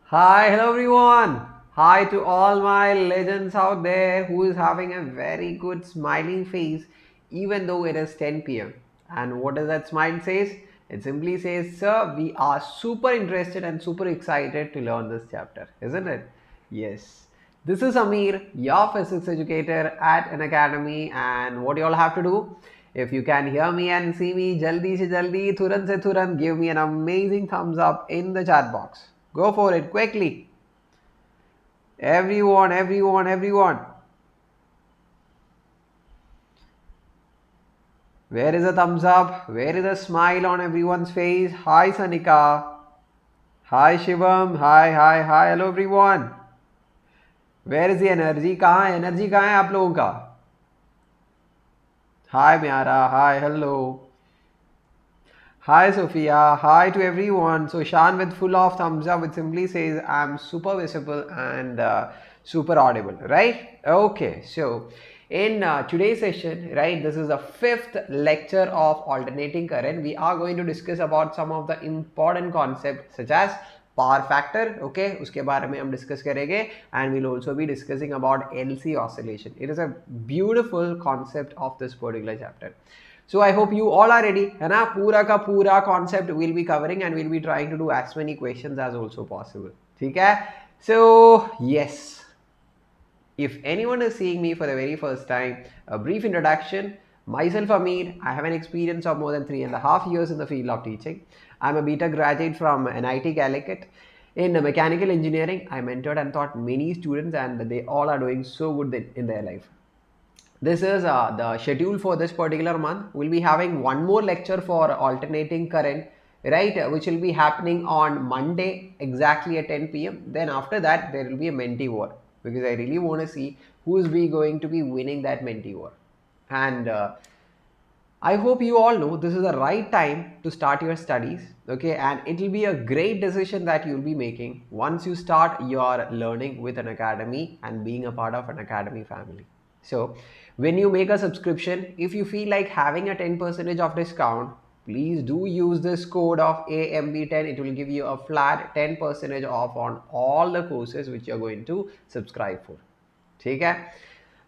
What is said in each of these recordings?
Hi, hello everyone. Hi to all my legends out there who is having a very good smiling face even though it is 10 p.m. And what does that smile says? It simply says, sir, we are super interested and super excited to learn this chapter, isn't it? Yes. This is Ameer, your physics educator at Unacademy, and what you all have to do, if you can hear me and see me, jaldi se jaldi, turant se turant, give me an amazing thumbs up in the chat box. Go for it quickly. Everyone, everyone, everyone. Where is the thumbs up? Where is the smile on everyone's face? Hi, Sanika. Hi, Shivam. Hi, hi, hi. Hello, everyone. Where is the energy? कहाँ है energy कहाँ है आप लोगों का? Hi, Myara. Hi, hello. Hi, Sophia. Hi to everyone. So, Shan with full of thumbs up, which simply says I'm super visible and super audible, right? Okay, so in today's session, right, this is the fifth lecture of alternating current. We are going to discuss about some of the important concepts such as power factor, okay, उसके बारे में हम discuss करेंगे, and we'll also be discussing about LC oscillation. It is a beautiful concept of this particular chapter. So I hope you all are ready, है ना? पूरा का पूरा concept we'll be covering and we'll be trying to do as many questions as also possible. ठीक है? So yes, if anyone is seeing me for the very first time, a brief introduction. Myself Ameer, I have an experience of more than 3.5 years in the field of teaching. I'm a BTech graduate from NIT Calicut. In mechanical engineering, I mentored and taught many students and they all are doing so good in their life. This is the schedule for this particular month. We'll be having one more lecture for alternating current, right, which will be happening on Monday exactly at 10 p.m. Then after that, there will be a Menti war because I really want to see who is going to be winning that Menti war. And I hope you all know this is the right time to start your studies, okay? And it will be a great decision that you'll be making once you start your learning with Unacademy and being a part of Unacademy family. So when you make a subscription, if you feel like having a 10% of discount, please do use this code of AMB10. It will give you a flat 10% off on all the courses which you're going to subscribe for. Okay?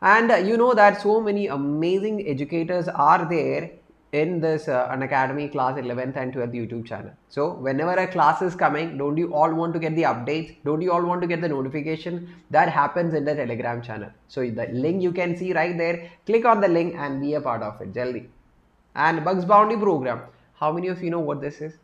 And you know that so many amazing educators are there in this Unacademy class 11th and 12th YouTube channel. So whenever a class is coming, don't you all want to get the updates? Don't you all want to get the notification? That happens in the Telegram channel. So the link you can see right there. Click on the link and be a part of it. Jaldi. And Bugs Bounty program. How many of you know what this is?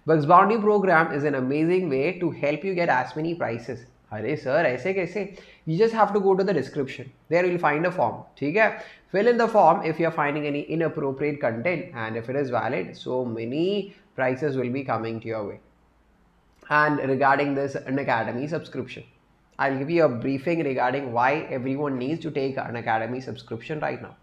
Bugs Bounty program is an amazing way to help you get as many prizes. अरे sir, ऐसे कैसे? You just have to go to the description. There you'll find a form. ठीक है? Fill in the form if you're finding any inappropriate content, and if it is valid, so many prizes will be coming to your way. And regarding this Unacademy subscription, I'll give you a briefing regarding why everyone needs to take an Unacademy subscription right now.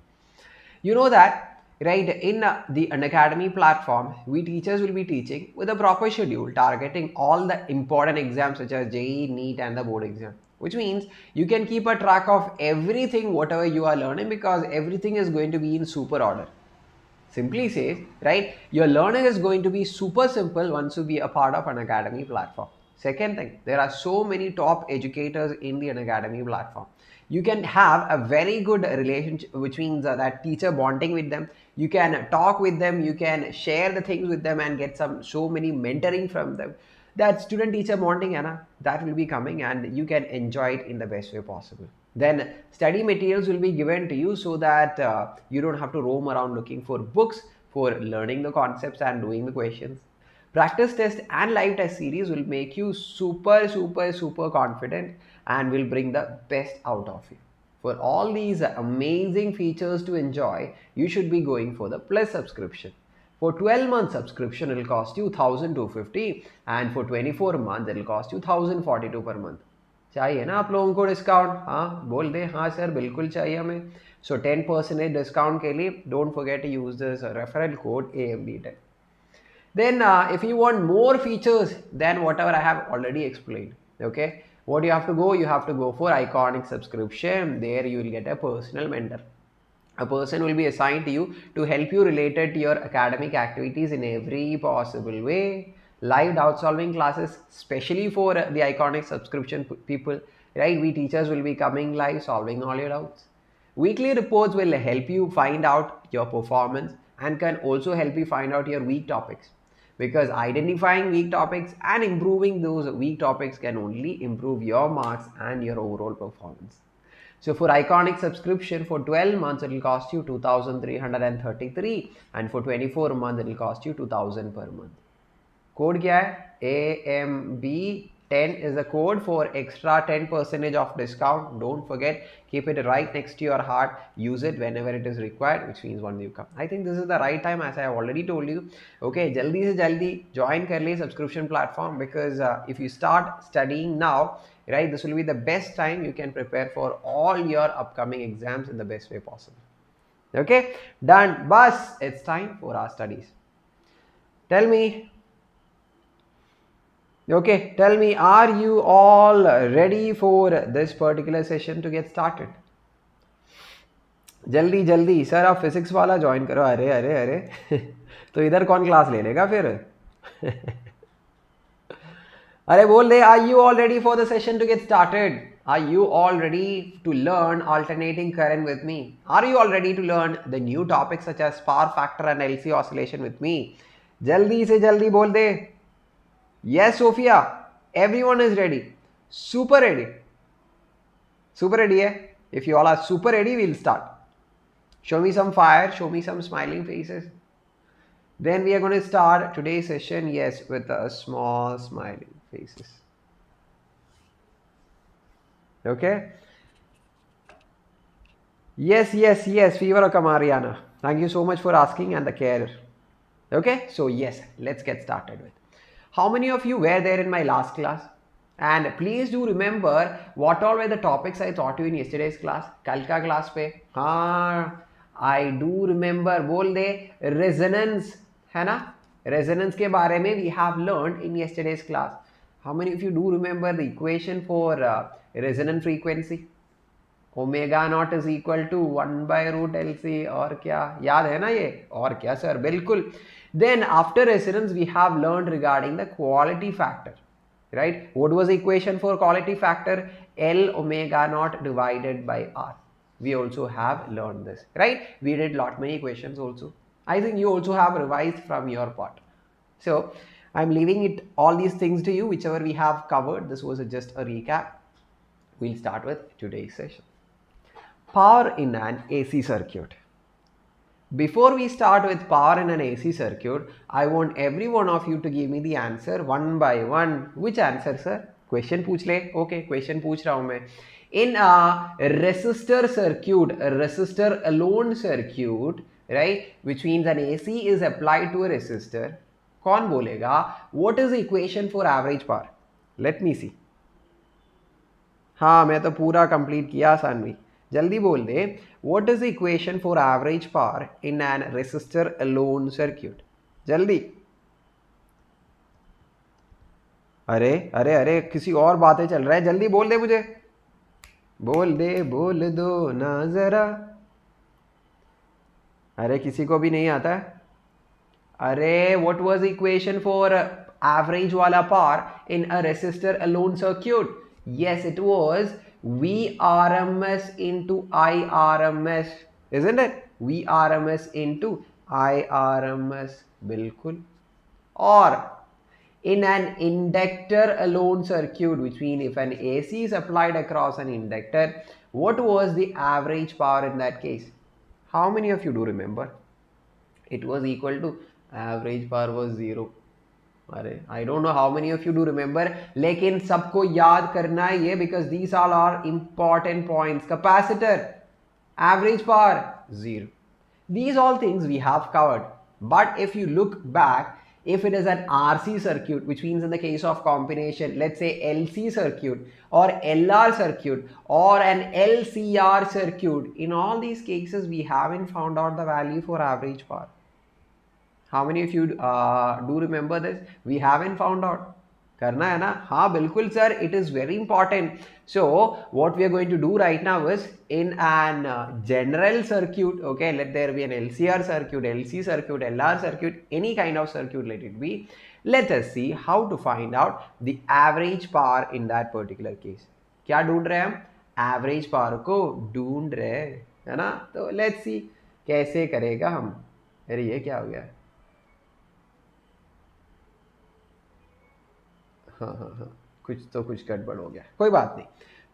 You know that, right, in the Unacademy platform, we teachers will be teaching with a proper schedule targeting all the important exams such as JEE, NEET and the board exam, which means you can keep a track of everything whatever you are learning because everything is going to be in super order. Simply says, right, your learning is going to be super simple once you be a part of Unacademy platform. Second thing, there are so many top educators in the Unacademy platform. You can have a very good relationship, which means that teacher bonding with them. You can talk with them, you can share the things with them and get so many mentoring from them. That student teacher bonding, Anna, that will be coming and you can enjoy it in the best way possible. Then study materials will be given to you so that you don't have to roam around looking for books for learning the concepts and doing the questions. Practice test and live test series will make you super confident and will bring the best out of you. For all these amazing features to enjoy, you should be going for the Plus subscription. For 12 month subscription, it will cost you 1,250 and for 24 months, it will cost you 1,042 per month. चाहिए ना आप लोगों को discount? हाँ बोल दे हाँ sir बिल्कुल चाहिए हमें. So 10% डिस्काउंट के लिए don't forget to use this referral code AMB10. Then if you want more features than whatever I have already explained, okay, What you have to go? You have to go for Iconic subscription. There you will get a personal mentor. A person will be assigned to you to help you related to your academic activities in every possible way. Live doubt solving classes, especially for the Iconic subscription people, right? We teachers will be coming live solving all your doubts. Weekly reports will help you find out your performance and can also help you find out your weak topics, because identifying weak topics and improving those weak topics can only improve your marks and your overall performance. So for Iconic subscription for 12 months, it will cost you 2,333, and for 24 months, it will cost you 2,000 per month. Code क्या है? AMB10 is a code for extra 10% of discount. Don't forget, keep it right next to your heart. Use it whenever it is required, which means when you come. I think this is the right time, as I have already told you. Okay, jaldi se jaldi join kar le subscription platform, because if you start studying now, right, this will be the best time you can prepare for all your upcoming exams in the best way possible. Okay, done. Bas, it's time for our studies. Tell me. Okay, tell me, are you all ready for this particular session to get started? जल्दी जल्दी sir आप physics वाला join करो. अरे अरे अरे तो इधर कौन क्लास ले लेगा फिर? अरे बोल दे, are you all ready for the session to get started? Are you all ready to learn alternating current with me? Are you all ready to learn the new topics such as power factor and LC oscillation with me? जल्दी से जल्दी बोल दे. Yes, Sophia, everyone is ready. Super ready. Super ready, eh? If you all are super ready, we'll start. Show me some fire, show me some smiling faces. Then we are going to start today's session, yes, with a small smiling faces. Okay? Yes, yes, yes, Fever Kamariana. Thank you so much for asking and the care. Okay? So yes, let's get started with. How many of you were there in my last class? And please do remember what all were the topics I taught you in yesterday's class. Kal ka class pe? I do remember. बोल दे resonance, है ना? Resonance के बारे में we have learned in yesterday's class. How many of you do remember the equation for resonant frequency? Omega naught is equal to 1 by root LC. और क्या याद है ना ये? और क्या sir? बिल्कुल. Then after resonance, we have learned regarding the quality factor, right? What was the equation for quality factor? L omega naught divided by R. We also have learned this, right? We did lot many equations also. I think you also have revised from your part. So I'm leaving it all these things to you, whichever we have covered. This was just a recap. We'll start with today's session. Power in an AC circuit. Before we start with power in an AC circuit, I want every one of you to give me the answer one by one. Which answer, sir? Question पूछ ले. Okay, question पूछ रहा हूँ मैं. In a resistor circuit, a resistor alone circuit, right, which means an AC is applied to a resistor. कौन बोलेगा? What is the equation for average power? Let me see. हाँ, मैं तो पूरा complete किया सानवी. जल्दी बोल दे. What is the equation for average power in an resistor alone circuit? जल्दी. अरे अरे अरे किसी और बातें चल रहा है. जल्दी बोल दे मुझे. बोल दे, बोल दो ना जरा. अरे किसी को भी नहीं आता है. अरे what was the equation for average वाला power in a resistor alone circuit? Yes, it was Vrms into Irms, isn't it? Vrms into Irms, बिल्कुल. Or in an inductor alone circuit, which means if an AC is applied across an inductor, what was the average power in that case? How many of you do remember? It was equal to, average power was 0. अरे I don't know how many of you do remember, लेकिन सबको याद करना है ये, because these all are important points. Capacitor, average power 0. These all things we have covered. But if you look back, if it is an RC circuit, which means in the case of combination, let's say LC circuit or LR circuit or an LCR circuit, in all these cases we haven't found out the value for average power. How many of you do remember this? We haven't found out. करना है ना? हाँ बिल्कुल sir, it is very important. So what we are going to do right now is in an general circuit, okay, let there be an LCR circuit, LC circuit, LR circuit, any kind of circuit let it be. Let us see how to find out the average power in that particular case. क्या ढूंढ रहे हैं हम? Average power को ढूंढ रहे हैं, है ना? तो लेट्स सी कैसे करेगा हम. अरे ये क्या हो गया? हाँ हाँ हाँ, कुछ गड़बड़ हो गया, कोई बात नहीं.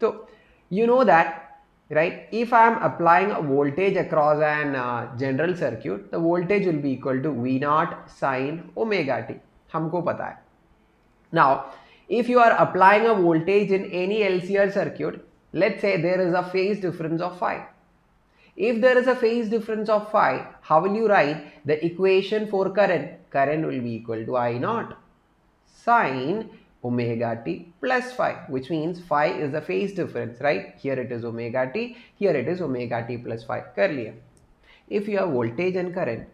तो you know that, right, if I am applying a voltage across an general circuit, the voltage will be equal to V naught sin omega t. हमको पता है. Now if you are applying a voltage in any LCR circuit, let's say there is a phase difference of phi. If there is a phase difference of phi, how will you write the equation for current? Current will be equal to I naught sin omega t plus phi, which means phi is the phase difference, right? Here it is omega t, here it is omega t plus phi. कर लिया. If you have voltage and current,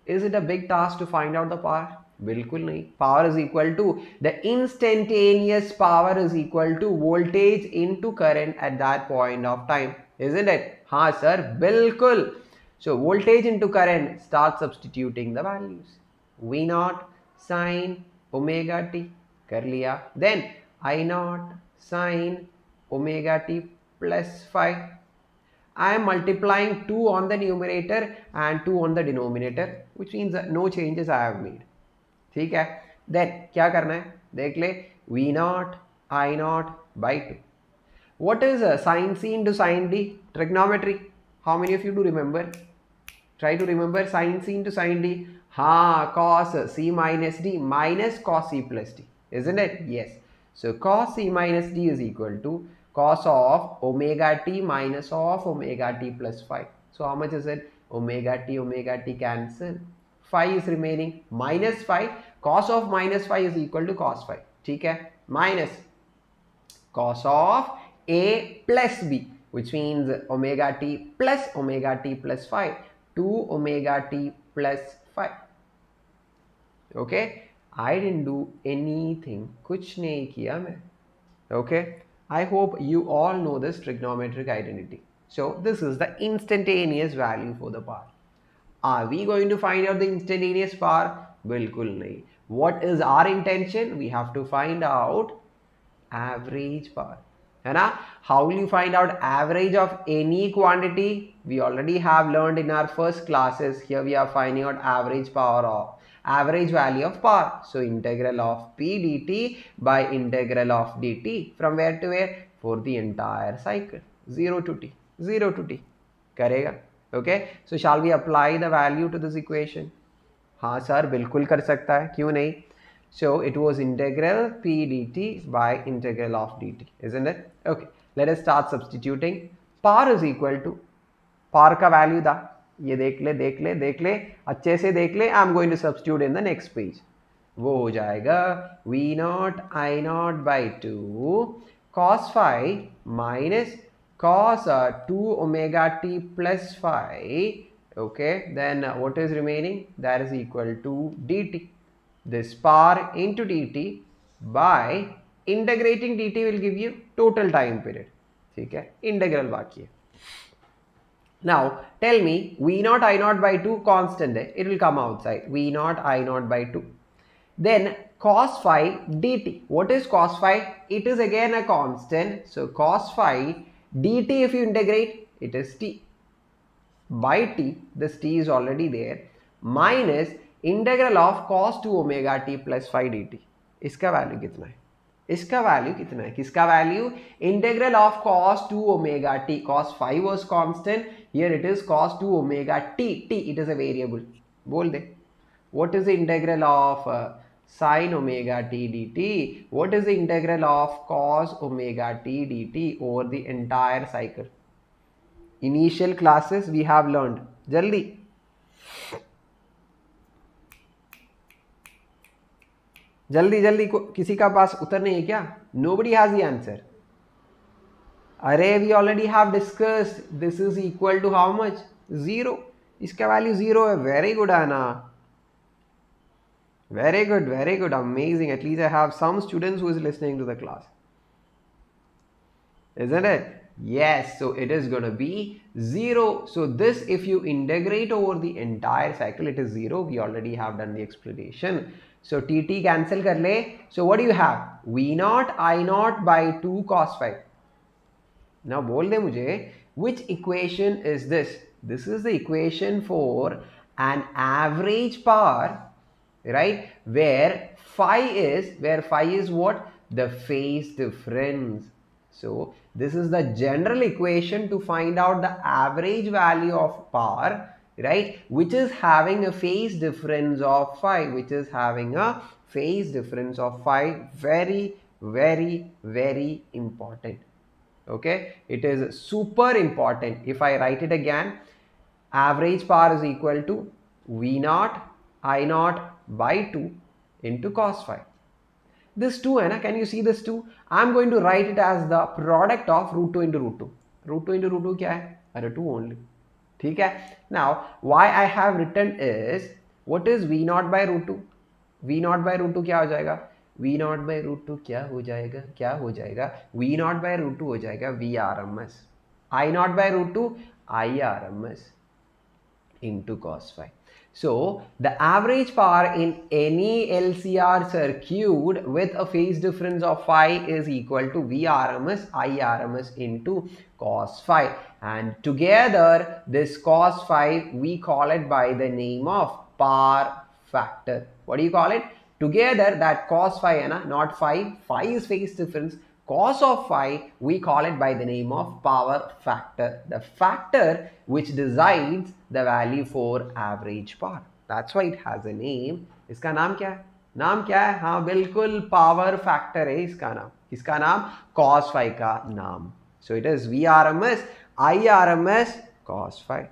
is it a big task to find out the power? बिल्कुल नहीं. Power is equal to the instantaneous power is equal to voltage into current at that point of time, isn't it? हाँ sir, बिल्कुल. So voltage into current, start substituting the values. V naught sin omega t कर लिया. Then I naught sin omega t plus phi. I am multiplying 2 on the numerator and 2 on the denominator, which means that no changes I have made. ठीक है. Then क्या करना है? देख ले. V naught I naught by 2. What is sin C into sin D? Trigonometry. How many of you do remember? Try to remember sin C into sin D. हाँ, cos C minus D minus cos C plus D, isn't it? Yes. So cos C minus D is equal to cos of omega t minus of omega t plus phi. So how much is it? Omega t cancel. Phi is remaining minus phi. Cos of minus phi is equal to cos phi. ठीक है? Minus cos of A plus B, which means omega t plus phi, 2 omega t plus phi. Okay, I didn't do anything, कुछ नहीं किया मैं. Okay, I hope you all know this trigonometric identity. So this is the instantaneous value for the power. Are we going to find out the instantaneous power? बिल्कुल नहीं. What is our intention? We have to find out average power. है ना? How will you find out average of any quantity? We already have learned in our first classes. Here we are finding out average power of average value of power. So integral of P dt by integral of dt from where to where? For the entire cycle, 0 to t, 0 to t. करेगा. Okay, so shall we apply the value to this equation? हाँ sir, बिल्कुल कर सकता है, क्यों नहीं? So it was integral P dt by integral of dt, isn't it? Okay, let us start substituting. Power is equal to, power का value था, ये देख ले अच्छे से देख ले. I'm going to substitute in the next page. वो हो जाएगा V naught I naught by 2 cos phi minus cos 2 omega t plus phi. Okay, then what is remaining? That is equal to dt. This power into dt by integrating dt will give you total time period. ठीक है, integral बाकी है. Now tell me, V naught I naught by 2 constant है, it will come outside. V naught I naught by 2. Then cos phi dt. What is cos phi? It is again a constant. So cos phi dt, if you integrate, it is t by t. This t is already there. Minus integral of cos 2 omega t plus phi dt. इसका value कितना है? इसका value कितना है? किसका value? Integral of cos 2 omega t. Cos phi was constant. Here it is cos 2 omega t. T, it is a variable. बोल दे. What is the integral of sin omega t dt? What is the integral of cos omega t dt over the entire cycle? Initial classes we have learned. जल्दी. जल्दी किसी का पास उत्तर नहीं है क्या? Nobody has the answer. अरे we already have discussed. This is equal to how much? 0. इसका value 0 है. वेरी गुड है ना. very good, amazing. At least I have some students who is listening to the class, isn't it? Yes, so it is going to be 0. So this, if you integrate over the entire cycle, it is 0. We already have done the explanation. So TT cancel kar le. So what do you have? V0 I0 by 2 cos phi. Now bol de mujhe, which equation is this? This is the equation for an average power, right? Where phi is what? The phase difference. So this is the general equation to find out the average value of power, right? Which is having a phase difference of phi, which is having a phase difference of phi. Very, very important. Okay, it is super important. If I write it again, average power is equal to V0 I0 by 2 into cos phi. This 2 है ना, can you see this 2? I'm going to write it as the product of root 2 into root 2. Root 2 into root 2 क्या है? अरे 2 only. ठीक है? Now, why I have written is, what is V0 by root 2? V0 by root 2 क्या हो जाएगा? V0 by root 2 क्या हो जाएगा? क्या हो जाएगा? V0 by root 2 हो जाएगा VRMS. I0 by root 2 IRMS into cos phi. So the average power in any LCR circuit with a phase difference of phi is equal to VRMS IRMS into cos phi, and together this cos phi we call it by the name of power factor. What do you call it? Together that cos phi hai na, not phi, phi is phase difference. Cos of phi we call it by the name of power factor, the factor which decides the value for average power. That's why it has a name. इसका नाम क्या है? नाम क्या है? हाँ बिल्कुल, power factor है इसका नाम. इसका नाम cos phi का नाम. So it is VRMS IRMS cos phi.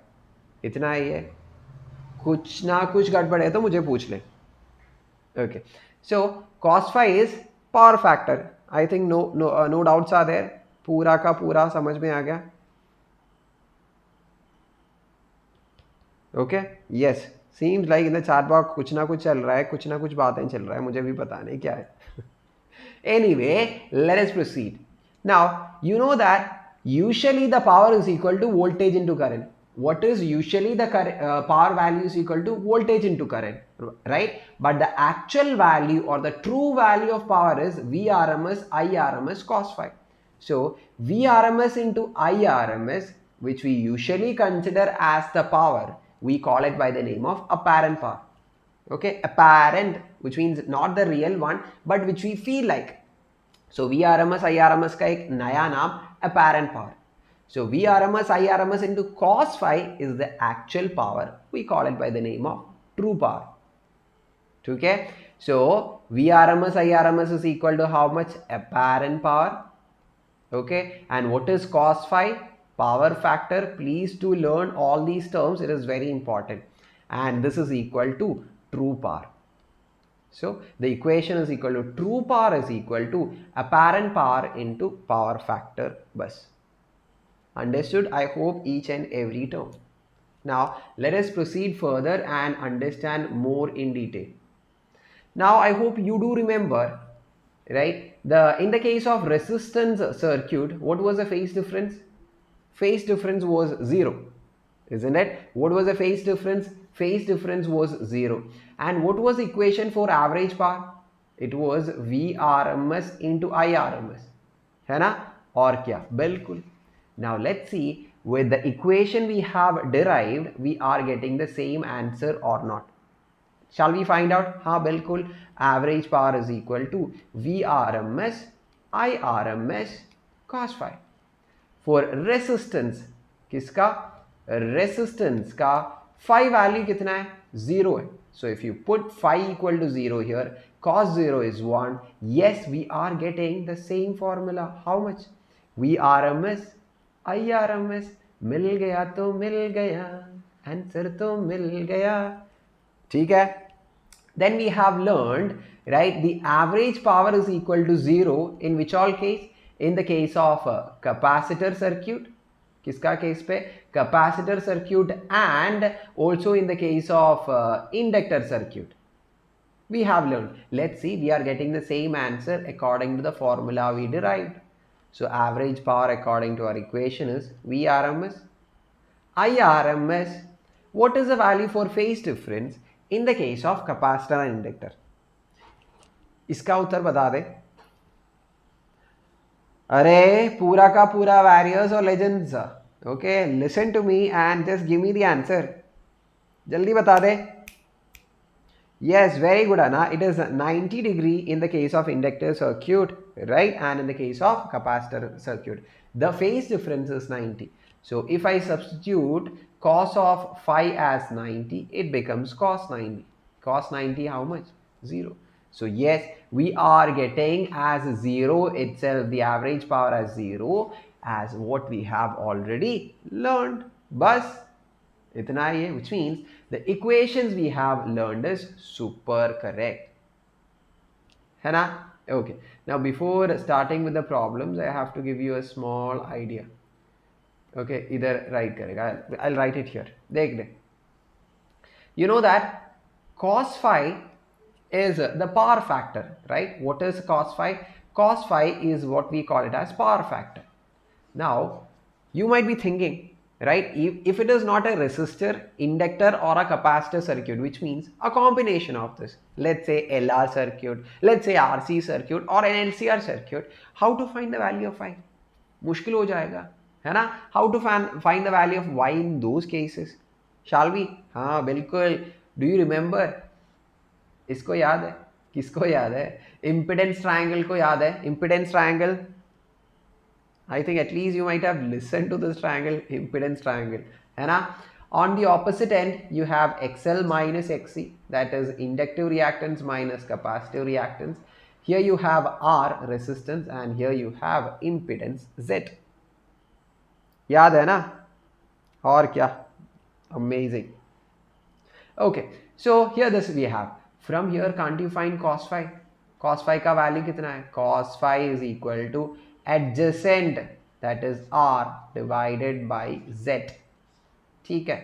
इतना ही है. कुछ ना कुछ गड़बड़ है तो मुझे पूछ ले. Okay, so cos phi is power factor. I think no doubts are there. पूरा का पूरा समझ में आ गया. Okay, yes, seems like in the chat box कुछ ना कुछ चल रहा है, कुछ ना कुछ बातें चल रहा है, मुझे भी पता नहीं क्या है. Anyway, let us proceed. Now, you know that usually the power is equal to voltage into current. What is usually the power value is equal to voltage into current, right? But the actual value or the true value of power is VRMS IRMS cos phi. So VRMS into IRMS, which we usually consider as the power, we call it by the name of apparent power. Okay, apparent, which means not the real one, but which we feel like. So VRMS IRMS का एक नया नाम apparent power. So VRMS IRMS into cos phi is the actual power. We call it by the name of true power. Okay, so VRMS IRMS is equal to how much? Apparent power. Okay, and what is cos phi? Power factor. Please to learn all these terms, it is very important. And this is equal to true power. So the equation is equal to true power is equal to apparent power into power factor bus. Understood? I hope each and every term. Now let us proceed further and understand more in detail. Now I hope you do remember, right? In the case of resistance circuit, what was the phase difference? Phase difference was 0, isn't it? What was the phase difference? Phase difference was 0. And what was the equation for average power? It was VRMS into IRMS. है ना? और क्या? बिल्कुल. Now let's see, with the equation we have derived, we are getting the same answer or not. Shall we find out? हाँ बिल्कुल. Average power is equal to VRMS IRMS cos phi. For resistance, किसका? Resistance का phi value कितना है? 0 है. So if you put phi equal to 0 here, cos 0 is 1. Yes, we are getting the same formula. How much? VRMS IRMS. मिल गया तो मिल गया, answer तो मिल गया. ठीक है? Then we have learned, right, the average power is equal to 0 in which all case? In the case of capacitor circuit. किसका case पे? Capacitor circuit, and also in the case of inductor circuit. We have learned. Let's see, we are getting the same answer according to the formula we derived. So average power according to our equation is Vrms. IRMS. What is the value for phase difference in the case of capacitor and inductor? इसका उत्तर बता दे. अरे पूरा का पूरा various or legends. Okay, listen to me and just give me the answer. जल्दी बता दे. Yes, very good, Anna. It is 90 degree in the case of inductor circuit, right? And in the case of capacitor circuit, the phase difference is 90. So if I substitute cos of phi as 90, it becomes cos 90. Cos 90, how much? 0. So yes, we are getting as 0 itself, the average power as 0, as what we have already learned. Bus. इतना ही है, which means the equations we have learned is super correct. है ना? Okay. Now before starting with the problems, I have to give you a small idea. Okay, इधर write करेगा. I'll write it here. देख दे. You know that cos phi is the power factor, right? What is cos phi? Cos phi is what we call it as power factor. Now, you might be thinking, right, if it is not a resistor, inductor or a capacitor circuit, which means a combination of this, let's say LR circuit, let's say RC circuit or an LCR circuit, how to find the value of phi? मुश्किल हो जाएगा, है ना? How to find the value of y in those cases? Shall we? हाँ बिल्कुल. Do you remember? इसको याद है? किसको याद है? Impedance triangle को याद है? Impedance triangle. I think at least you might have listened to this triangle, impedance triangle. है ना? On the opposite end, you have XL minus XC, that is inductive reactance minus capacitive reactance. Here you have R, resistance, and here you have impedance Z. याद है ना? और क्या? Amazing. Okay, so here this we have. From here, can't you find cos phi? Cos phi का value कितना है? Cos phi is equal to adjacent, that is R divided by Z. ठीक है.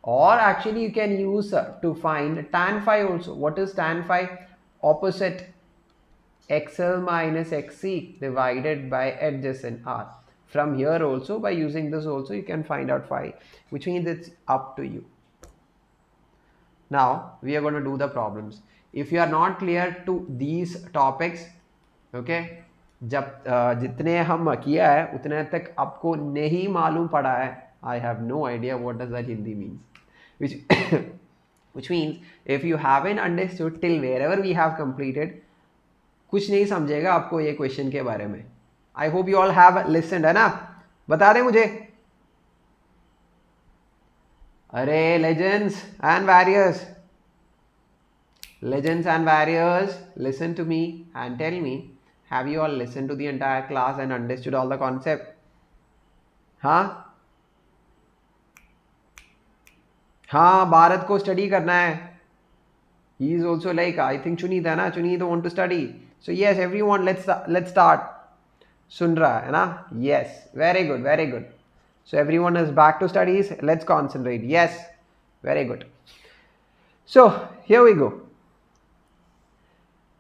Or actually you can use to find tan phi also. What is tan phi? Opposite, XL minus XC divided by adjacent R. From here also, by using this also, you can find out phi, which means it's up to you. Now we are going to do the problems. If you are not clear to these topics, okay, जब जितने हम किया है उतने तक आपको नहीं मालूम पड़ा है, I have no idea what does that Hindi means, which means if you haven't understood till wherever we have completed, कुछ नहीं समझेगा आपको ये क्वेश्चन के बारे में. I hope you all have listened, है ना? बता दें मुझे. अरे legends and warriors, listen to me and tell me, have you all listened to the entire class and understood all the concept? हाँ हाँ, भारत को स्टडी करना है. He is also like, I think Chuneet है ना? Chuneet want to study. So yes, everyone, let's start. सुन रहा है ना? Yes, very good, very good. So everyone is back to studies. Let's concentrate. Yes, very good. So here we go.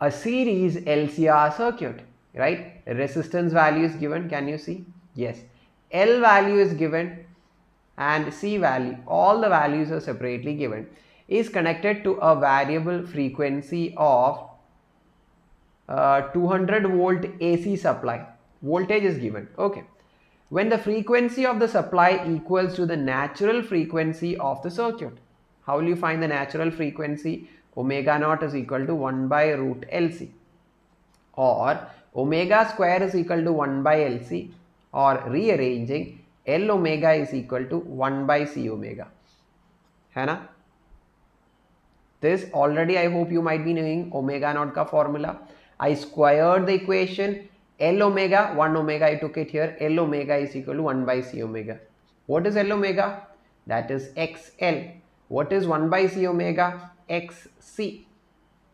A series Lcr circuit, right? Resistance value is given. Can you see? Yes. L value is given and C value, all the values are separately given, is connected to a variable frequency of 200 volt AC supply. Voltage is given. Okay. When the frequency of the supply equals to the natural frequency of the circuit, how will you find the natural frequency? Omega naught is equal to 1 by root LC, or omega square is equal to 1 by LC, or rearranging, L omega is equal to 1 by C omega. है ना? This already I hope you might be knowing omega naught ka formula. I squared the equation. L omega, 1 omega I took it here, L omega is equal to 1 by C omega. What is L omega? That is XL. What is 1 by C omega? XC,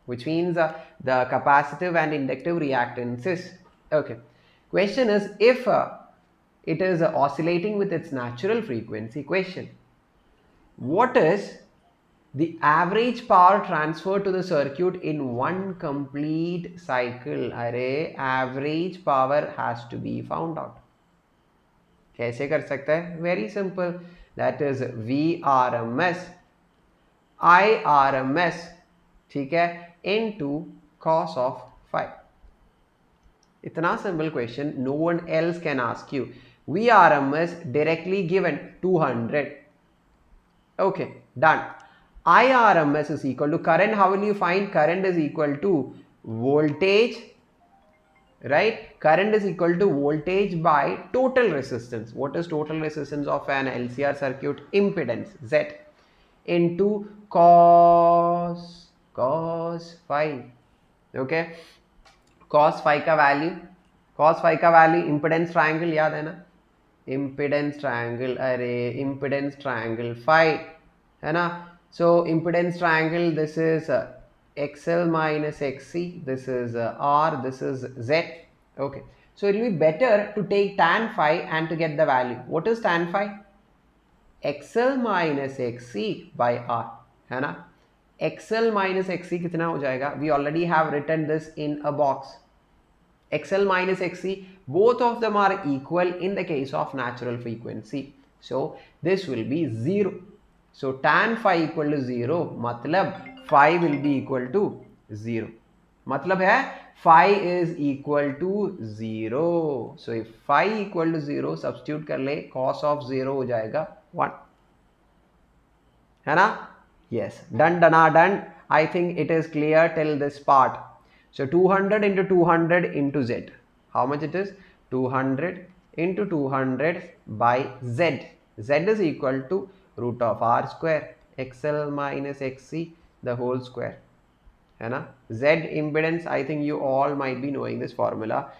which means the capacitive and inductive reactances. Okay. Question is, if it is oscillating with its natural frequency, question, what is the average power transferred to the circuit in one complete cycle. Array, average power has to be found out. कैसे कर सकता है? Very simple. That is VRMS IRMS, ठीक है, into cos of phi. इतना simple question, no one else can ask you. VRMS directly given 200. Okay, done. IRMS is equal to current. How will you find? Current is equal to voltage, right? Current is equal to voltage by total resistance. What is total resistance of an LCR circuit? Impedance, Z, into cos phi. Okay, cos phi का value impedance triangle याद है ना? Impedance triangle, अरे impedance triangle phi है ना? So impedance triangle, this is XL minus XC, this is R, this is Z. Okay, so it will be better to take tan phi and to get the value. What is tan phi? XL minus XC by R, है ना? XL minus XC कितना हो जाएगा? We already have written this in a box. XL minus XC, both of them are equal in the case of natural frequency. So this will be 0. So tan phi equal to 0, मतलब phi will be equal to 0. मतलब है phi is equal to 0. So if phi equal to 0, substitute कर ले, cos of 0 हो जाएगा 1. है ना? Yes, done. I think it is clear till this part. So 200 into 200 into Z. How much it is? 200 into 200 by Z. Z is equal to root of R square, XL minus XC, the whole square. है ना? Z impedance, I think you all might be knowing this formula.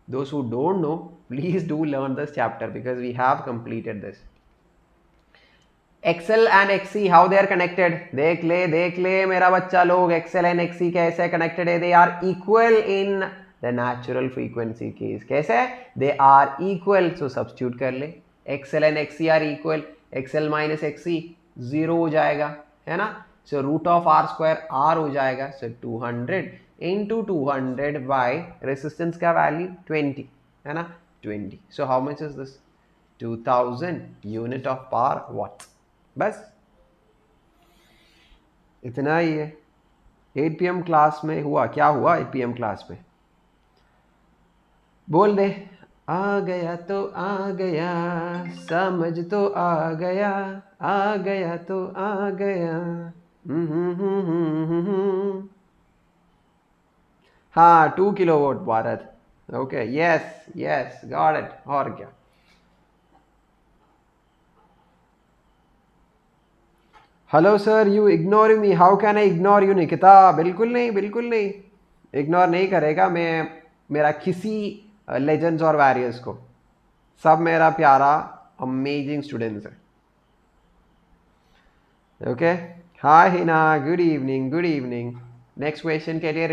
Those who don't know, please do learn this chapter because we have completed this. XL and XC, how they are connected? देख ले मेरा बच्चा लोग, XL and XC कैसे connected है? They are equal in the natural frequency case. कैसे? They are equal. So substitute कर ले. XL and XC are equal. XL minus XC 0 हो जाएगा, है ना? So root of R square R हो जाएगा. So 200 into 200 by resistance का value 20, है ना? 20. So how much is this? 2000 unit of power watt. बस इतना ही है. 8 PM क्लास में हुआ क्या हुआ? 8 PM क्लास में बोल दे, आ गया तो आ गया, समझ तो आ गया तो आ गया. हाँ, 2 kilowatt Bharat. Okay, yes got it. और क्या? Hello sir, you ignore me. How can I ignore you Nikita? बिल्कुल नहीं इग्नोर नहीं करेगा मैं मेरा किसी लेजेंड्स और वैरियर्स को. सब मेरा प्यारा अमेजिंग स्टूडेंट्स है. Okay, hi Hina, good evening. Next question के लिए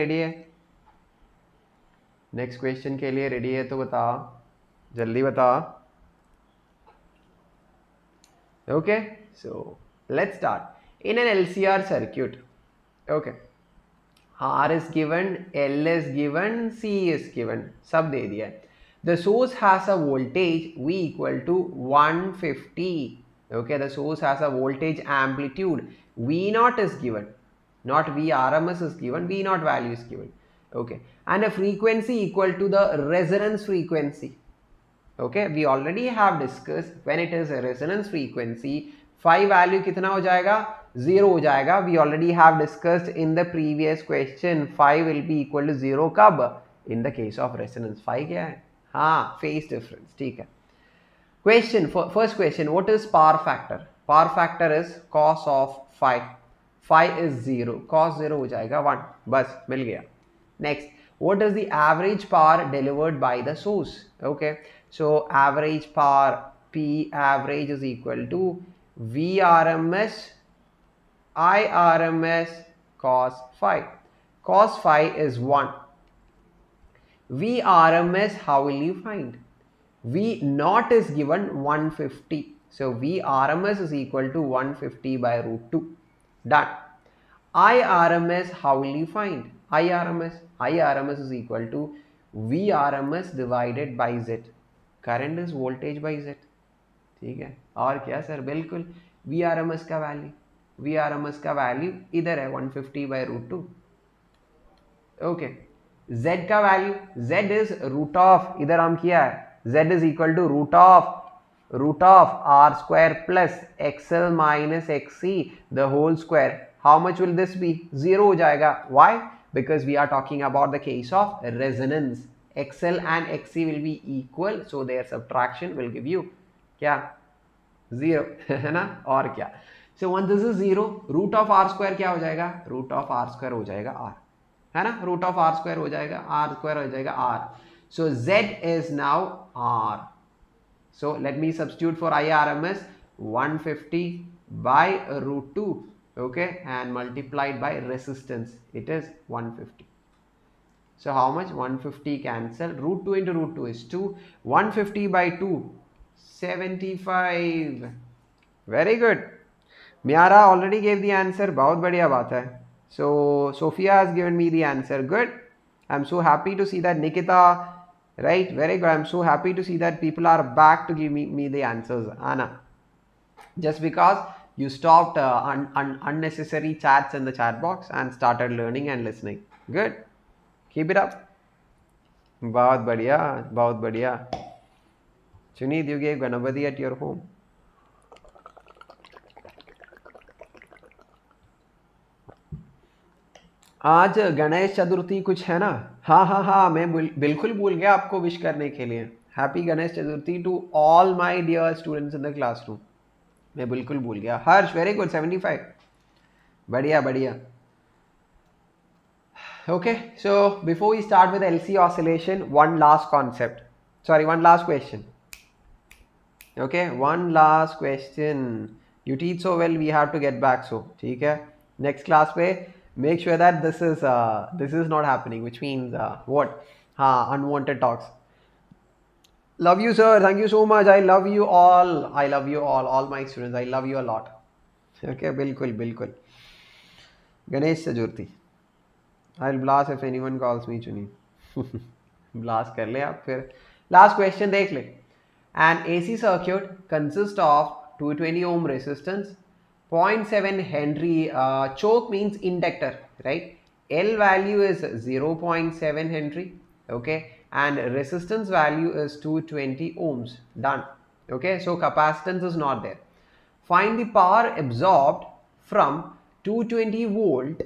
रेडी है? तो बता, जल्दी बता. Okay, so let's start. In an LCR circuit, okay, R is given, L is given, C is given, सब दे दिया है. The source has a voltage V equal to 150. Okay, the source has a voltage amplitude V0 is given, not VRMS is given, V0 value is given. Okay, and a frequency equal to the resonance frequency. Okay, we already have discussed when it is a resonance frequency, phi value कितना हो जाएगा? 0 हो जाएगा. We already have discussed in the previous question. Phi will be equal to 0 कब? In the case of resonance. Phi क्या है? हाँ, phase difference. ठीक है. Question, first question, what is power factor? Power factor is cos of phi. Phi is 0. Cos 0 हो जाएगा 1. बस मिल गया. Next, what is the average power delivered by the source? Okay, so average power, P average is equal to VRMS IRMS cos phi. Cos phi is 1. VRMS, how will you find? V0 is given 150. So VRMS is equal to 150 by root 2. Done. IRMS, how will you find? IRMS is equal to VRMS divided by Z. Current is voltage by Z. ठीक है, और क्या sir? बिल्कुल VRMS का value इधर है 150/√2. Okay, Z का value, Z is root of, इधर हम किया है, Z is equal to root of R square plus XL minus XC the whole square. How much will this be? 0 हो जाएगा. Why? Because we are talking about the case of resonance. XL and XC will be equal, so their subtraction will give you क्या? 0. है ना? और क्या? So once this is 0, root of R square क्या हो जाएगा? रूट ऑफ R square हो जाएगा R, है ना? रूट ऑफ R square हो जाएगा, R square हो जाएगा R. So Z is now R. So let me substitute for IRMS 150/√2, okay, and multiplied by resistance, it is 150. So how much? 150 cancel, √2 into √2 is 2, 150/2, 75. Very good. Miara already gave the answer. बहुत बढ़िया बात है. So Sophia has given me the answer. Good. I'm so happy to see that. Nikita, right? Very good. I'm so happy to see that people are back to give me the answers. Anna, just because you stopped unnecessary chats in the chat box and started learning and listening. Good. Keep it up. बहुत बढ़िया, बहुत बढ़िया. Sunit, you gave Ganapati at your home. आज गणेश चतुर्थी कुछ है ना? हाँ, मैं बिल्कुल भूल गया आपको विश करने के लिए. Happy Ganesh Chaturthi to all my dear students in the classroom. मैं बिल्कुल भूल गया. Harsh, very good, 75. बढ़िया बढ़िया. Okay, so before we start with LC oscillation, one last question. Okay, one last question. You teach so well, we have to get back. So ठीक है, next class पे make sure that this is not happening, which means what? Unwanted talks. Love you, sir. Thank you so much. I love you all. All my students, I love you a lot. Okay, बिल्कुल. Ganesh Chaturthi. I'll blast if anyone calls me Chuni. Blast कर ले आप फिर. Last question देख ले. An AC circuit consists of 220 ohm resistance, 0.7 Henry choke means inductor, right? L value is 0.7 Henry, okay, and resistance value is 220 ohms. Done. Okay, so capacitance is not there. Find the power absorbed from 220 volt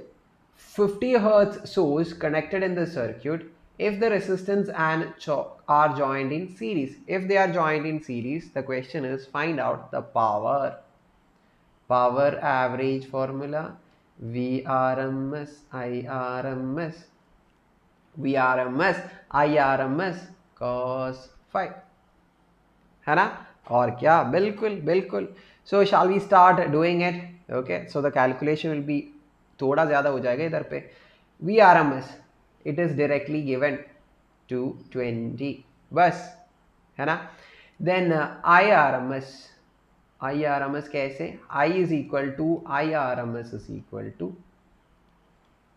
50 hertz source connected in the circuit if the resistance and choke are joined in series. If they are joined in series, the question is find out the power. Power average formula, VRMS, IRMS cos phi. है ना? और क्या? बिल्कुल. So shall we start doing it? Okay, so the calculation will be थोड़ा ज़्यादा हो जाएगा इधर पे. VRMS, it is directly given 220 बस, है ना? Then IRMS कैसे? IRMS is equal to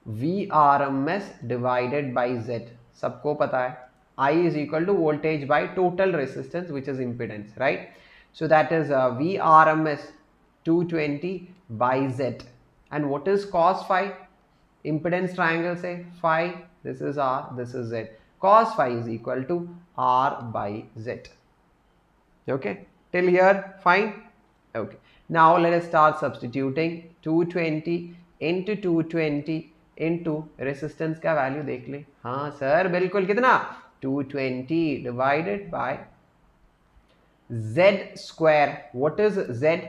VRMS divided by Z. सबको पता है. I is equal to voltage by total resistance, which is impedance, right? So that is VRMS 220 by Z. And what is cos phi? Impedance triangle say phi, this is R, this is Z. Cos phi is equal to R by Z. Okay, till here fine. Okay, now let us start substituting. 220 into 220 into resistance का value देख ले. हाँ sir बिल्कुल, कितना? 220 divided by Z square. What is Z?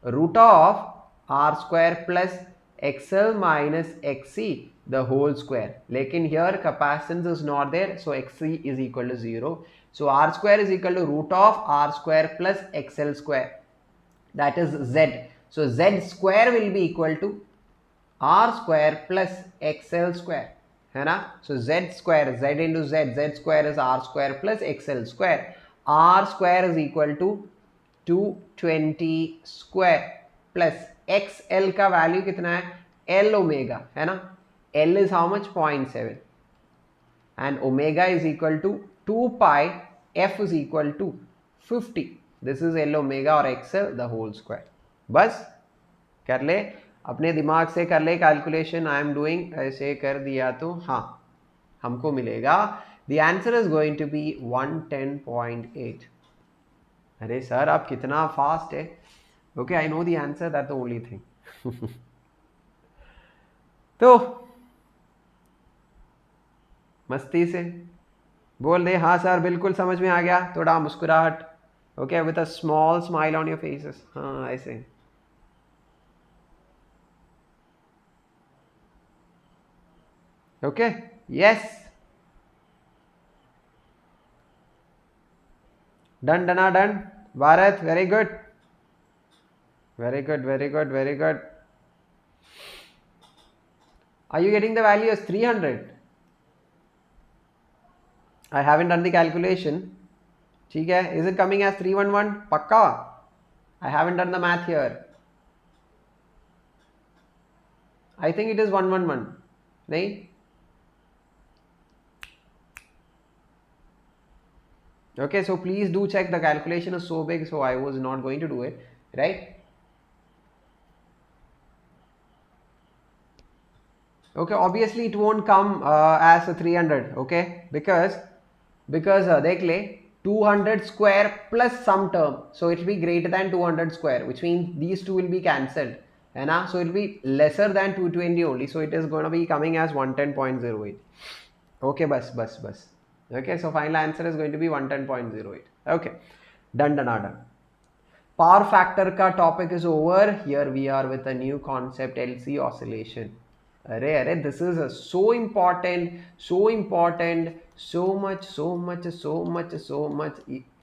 Root of R square plus XL minus XC the whole square. लेकिन here capacitance is not there, so XC is equal to 0. So R square is equal to root of R square plus XL square. That is Z. So Z square will be equal to R square plus XL square. है ना? So Z square, Z into Z, Z square is R square plus XL square. R square is equal to 220 square. Plus x L का value कितना है, L omega है ना, L is how much 0.7 and omega is equal to 2 pi, f is equal to 50. This is L omega or XL the whole square. बस कर ले, अपने दिमाग से कर ले कैलकुलेशन. आई एम डूइंग, ऐसे कर दिया तो हाँ हमको मिलेगा. The answer is going to be 110.8. अरे सर आप कितना फास्ट है. Okay I know the answer, that the only thing. तो मस्ती से बोल दे हाँ सर बिल्कुल समझ में आ गया, थोड़ा मुस्कुराहट. Okay with a small smile on your faces. हाँ ऐसे. ओके यस, डन डना done. Bharat very good, very good very good very good. Are you getting the value as 300? I haven't done the calculation. ठीक है, is it coming as 311? पक्का? I haven't done the math here. I think it is 111. नहीं? Okay, so please do check. The calculation is so big, so I was not going to do it, right? Okay, obviously it won't come as a 300, okay? Because देख ले 200 square plus some term, so it will be greater than 200 square, which means these two will be cancelled, है ना? So it will be lesser than 220 only, so it is going to be coming as 110.08. Okay, बस. Okay, so final answer is going to be 110.08. Okay, done. Power factor का topic is over. Here we are with a new concept, LC oscillation. अरे this is so important, so much.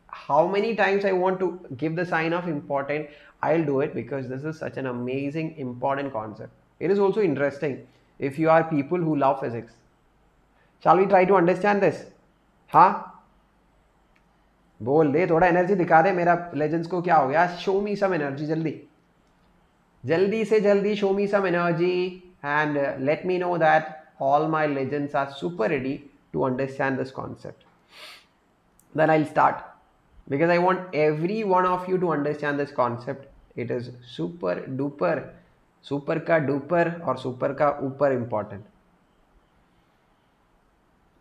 How many times I want to give the sign of important, I'll do it, because this is such an amazing important concept. It is also interesting if you are people who love physics. Shall we try to understand this? हाँ बोल दे, थोड़ा energy दिखा दे. मेरा legends को क्या हो गया? Show मी some energy, जल्दी show me some energy and let me know that all my legends are super ready to understand this concept. Then I'll start, because I want every one of you to understand this concept. It is super duper, super ka duper or super ka upar important.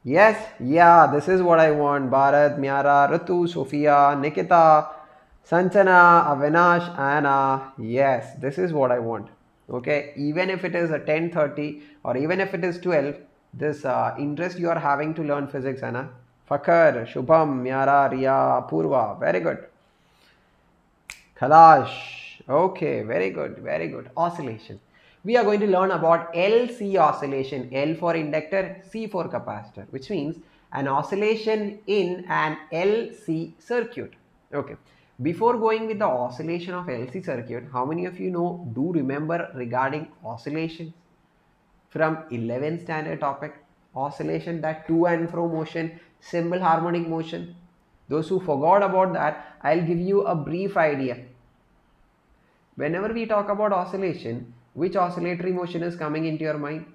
Yes, yeah, this is what I want. Bharat, Myara, Ritu, Sophia, Nikita, Sanchana, Avinash, Anna. Yes, this is what I want. Okay, even if it is a 10:30 or even if it is 12, this interest you are having to learn physics, Anna. Fakhar, Shubham, Myara, Riya, Purva. Very good. Kalash. Okay, very good. Oscillation. We are going to learn about LC oscillation. L for inductor, C for capacitor, which means an oscillation in an LC circuit. Okay. Before going with the oscillation of LC circuit, how many of you do remember regarding oscillations from 11th standard topic? Oscillation, that to and fro motion, simple harmonic motion. Those who forgot about that, I'll give you a brief idea. Whenever we talk about oscillation, which oscillatory motion is coming into your mind?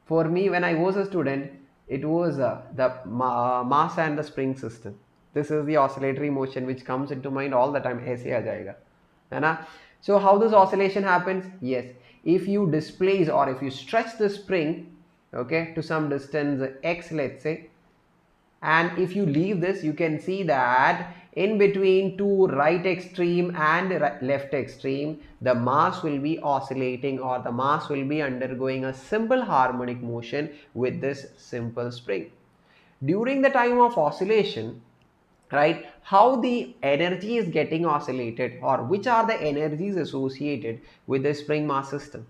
For me, when I was a student, it was the mass and the spring system. This is the oscillatory motion which comes into mind all the time. ऐसे आ जाएगा, है ना? So how this oscillation happens? Yes, if you displace or if you stretch the spring, okay, to some distance x, let's say, and if you leave this, you can see that in between two right extreme and left extreme, the mass will be oscillating, or the mass will be undergoing a simple harmonic motion with this simple spring. During the time of oscillation, right, how the energy is getting oscillated, or which are the energies associated with the spring mass system?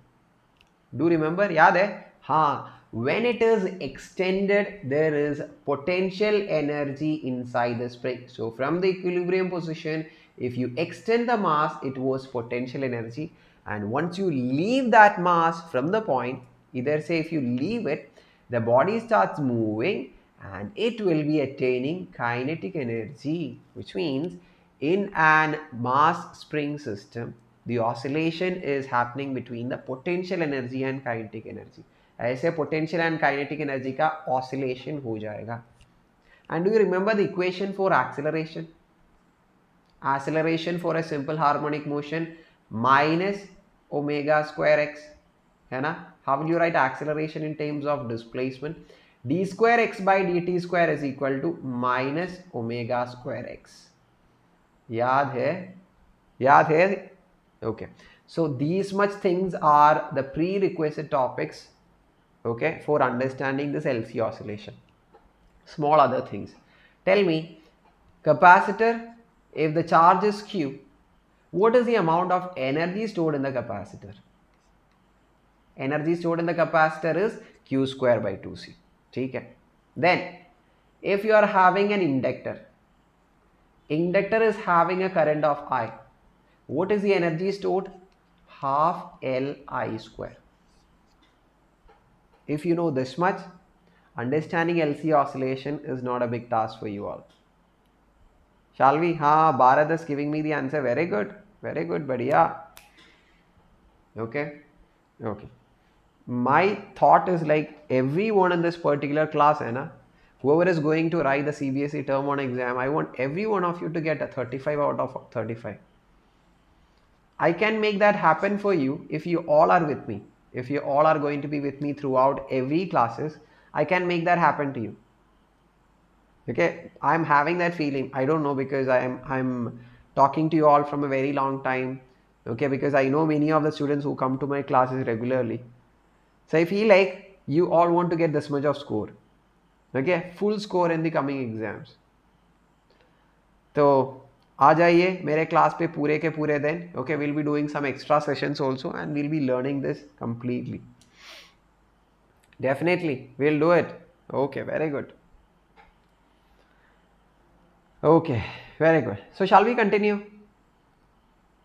Do remember? याद है? हाँ, when it is extended, there is potential energy inside the spring. So from the equilibrium position, if you extend the mass, it was potential energy, and once you leave that mass from the point, either say if you leave it, the body starts moving and it will be attaining kinetic energy, which means in an mass spring system, the oscillation is happening between the potential energy and kinetic energy. ऐसे potential and kinetic energy का oscillation हो जाएगा. And do you remember the equation for acceleration? Acceleration for a simple harmonic motion minus omega square x, है ना? How will you write acceleration in terms of displacement? D square x by dt square is equal to minus omega square x. याद है? याद है? Okay. So these much things are the prerequisite topics, okay, for understanding this LC oscillation. Small other things. Tell me, capacitor, if the charge is Q, what is the amount of energy stored in the capacitor? Energy stored in the capacitor is Q square by 2C. Okay. Then, if you are having an inductor is having a current of I. What is the energy stored? Half Li square. If you know this much, understanding LC oscillation is not a big task for you all. Shall we? Bharat is giving me the answer. Very good. Very good, badhiya. Okay. Okay. My thought is like everyone in this particular class, whoever is going to write the CBSE term 1 exam, I want every one of you to get a 35 out of 35. I can make that happen for you if you all are with me. If you all are going to be with me throughout every classes, I can make that happen to you. Okay, I'm having that feeling. I don't know, because I'm talking to you all from a very long time. Okay, because I know many of the students who come to my classes regularly. So I feel like you all want to get this much of score. Okay, full score in the coming exams. So आ जाइए मेरे class पे पूरे के पूरे दिन. Okay, we'll be doing some extra sessions also and we'll be learning this completely. Definitely, we'll do it. Okay, very good. Okay, very good. So shall we continue?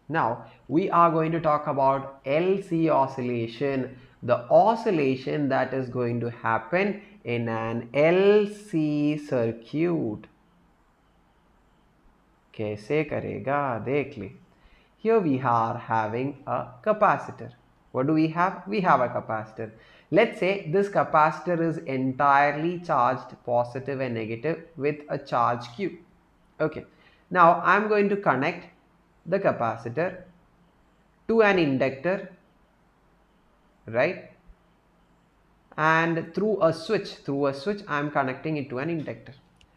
Now we are going to talk about LC oscillation, the oscillation that is going to happen in an LC circuit. कैसे करेगा देख ले. Here we are having a capacitor. What do we have? We have a capacitor. Let's say this capacitor is entirely charged positive and negative with a charge Q. Okay. Now I'm going to connect the capacitor to an inductor, right? And through a switch I'm connecting it to an inductor.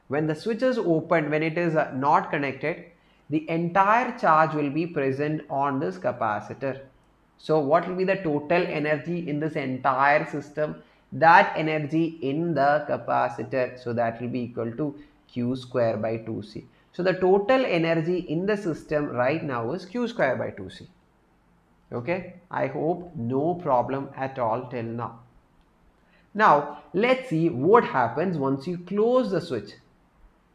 When the switch is opened, when it is not connected, the entire charge will be present on this capacitor. So what will be the total energy in this entire system? That energy in the capacitor, so that will be equal to Q square by 2C. So the total energy in the system right now is Q square by 2C. Okay, I hope no problem at all till now. Now let's see what happens once you close the switch.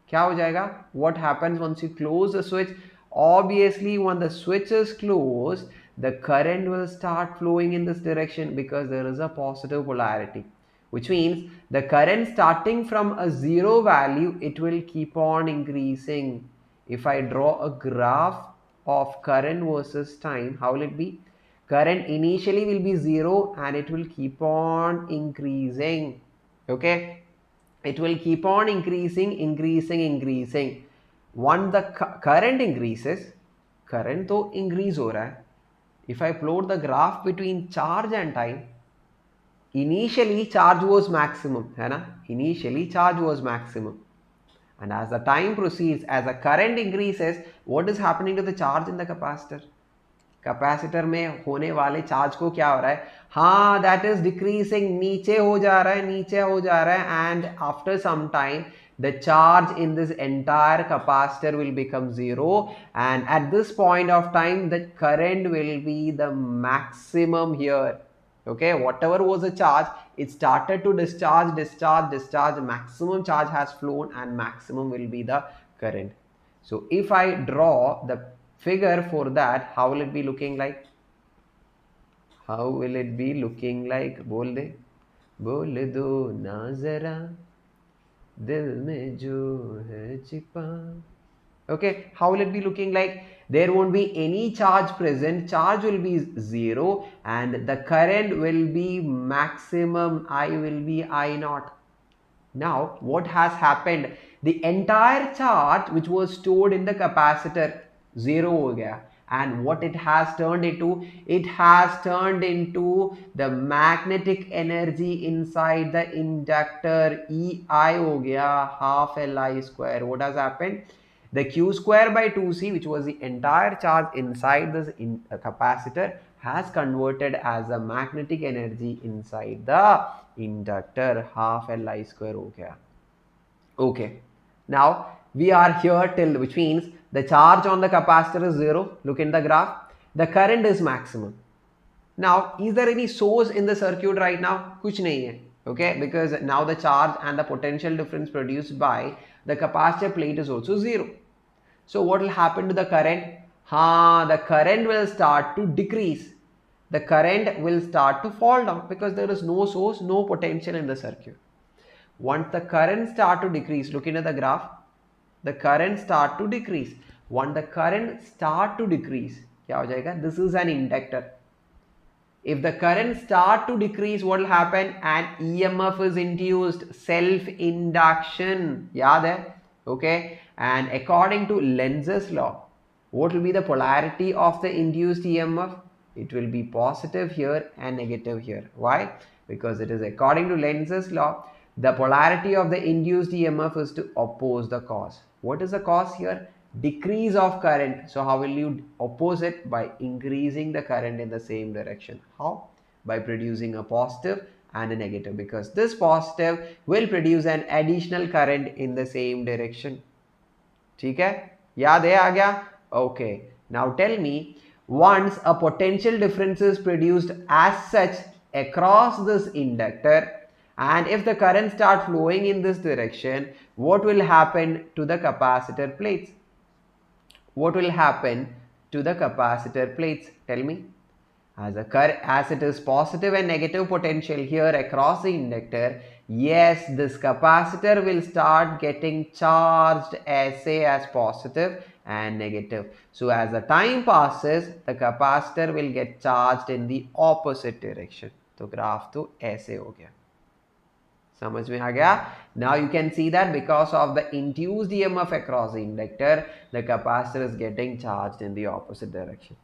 क्या हो जाएगा? What happens once you close the switch? Obviously, when the switch is closed, the current will start flowing in this direction because there is a positive polarity, which means the current starting from a zero value, it will keep on increasing. If I draw a graph of current versus time, how will it be? Current initially will be zero and it will keep on increasing. Okay, it will keep on increasing. Once the current increases, current तो increase हो रहा है. If I plot the graph between charge and time, initially charge was maximum, है ना? Initially charge was maximum, and as the time proceeds, as the current increases, what is happening to the charge in the capacitor? Capacitor में होने वाले charge को क्या हो रहा है? दैट इज डिक्रीजिंग, नीचे हो जा रहा है and after some time the charge in this entire capacitor will become zero, and at this point of time the current will be the maximum here. Okay, whatever was the charge, it started to discharge, maximum charge has flown and maximum will be the current. So if I draw the figure for that, how will it be looking like? बोल दो ना जरा दिल में जो है छिपा. Okay, how will it be looking like? there won't be any charge present, charge will be 0 and the current will be maximum, I will be I naught. Now what has happened, the entire charge which was stored in the capacitor 0 ho gaya, and what it has turned into, it has turned into the magnetic energy inside the inductor, EI ho gaya, half Li square. What has happened, the q square by 2c, which was the entire charge inside this capacitor, has converted as a magnetic energy inside the inductor, half Li square ho gaya. Okay, now we are here till, which means the charge on the capacitor is 0. Look in the graph, the current is maximum. Now is there any source in the circuit right now? Kuch nahi hai. Okay, because now the charge and the potential difference produced by the capacitor plate is also 0. So what will happen to the current? The current will start to decrease. The current will start to fall down because there is no source, no potential in the circuit. Once the current start to decrease, looking at the graph, the current start to decrease. Once the current start to decrease, kya ho jayega? This is an inductor. If the current start to decrease, what will happen? An EMF is induced, self-induction. Yaad hai? Okay. And according to Lenz's law, what will be the polarity of the induced EMF? It will be positive here and negative here. Why? Because it is according to Lenz's law, the polarity of the induced EMF is to oppose the cause. What is the cause here? Decrease of current. So how will you oppose it? By increasing the current in the same direction. How? By producing a positive and a negative, because this positive will produce an additional current in the same direction. ठीक है? याद है आ गया? Okay. Now tell me, once a potential difference is produced as such across this inductor, and if the current starts flowing in this direction, what will happen to the capacitor plates? What will happen to the capacitor plates? Tell me. As it is positive and negative potential here across the inductor, yes, this capacitor will start getting charged as positive and negative. So as the time passes, the capacitor will get charged in the opposite direction. So graph to ऐसे हो गया. समझ में आ गया? Now you can see that because of the induced EMF across the inductor, the capacitor is getting charged in the opposite direction.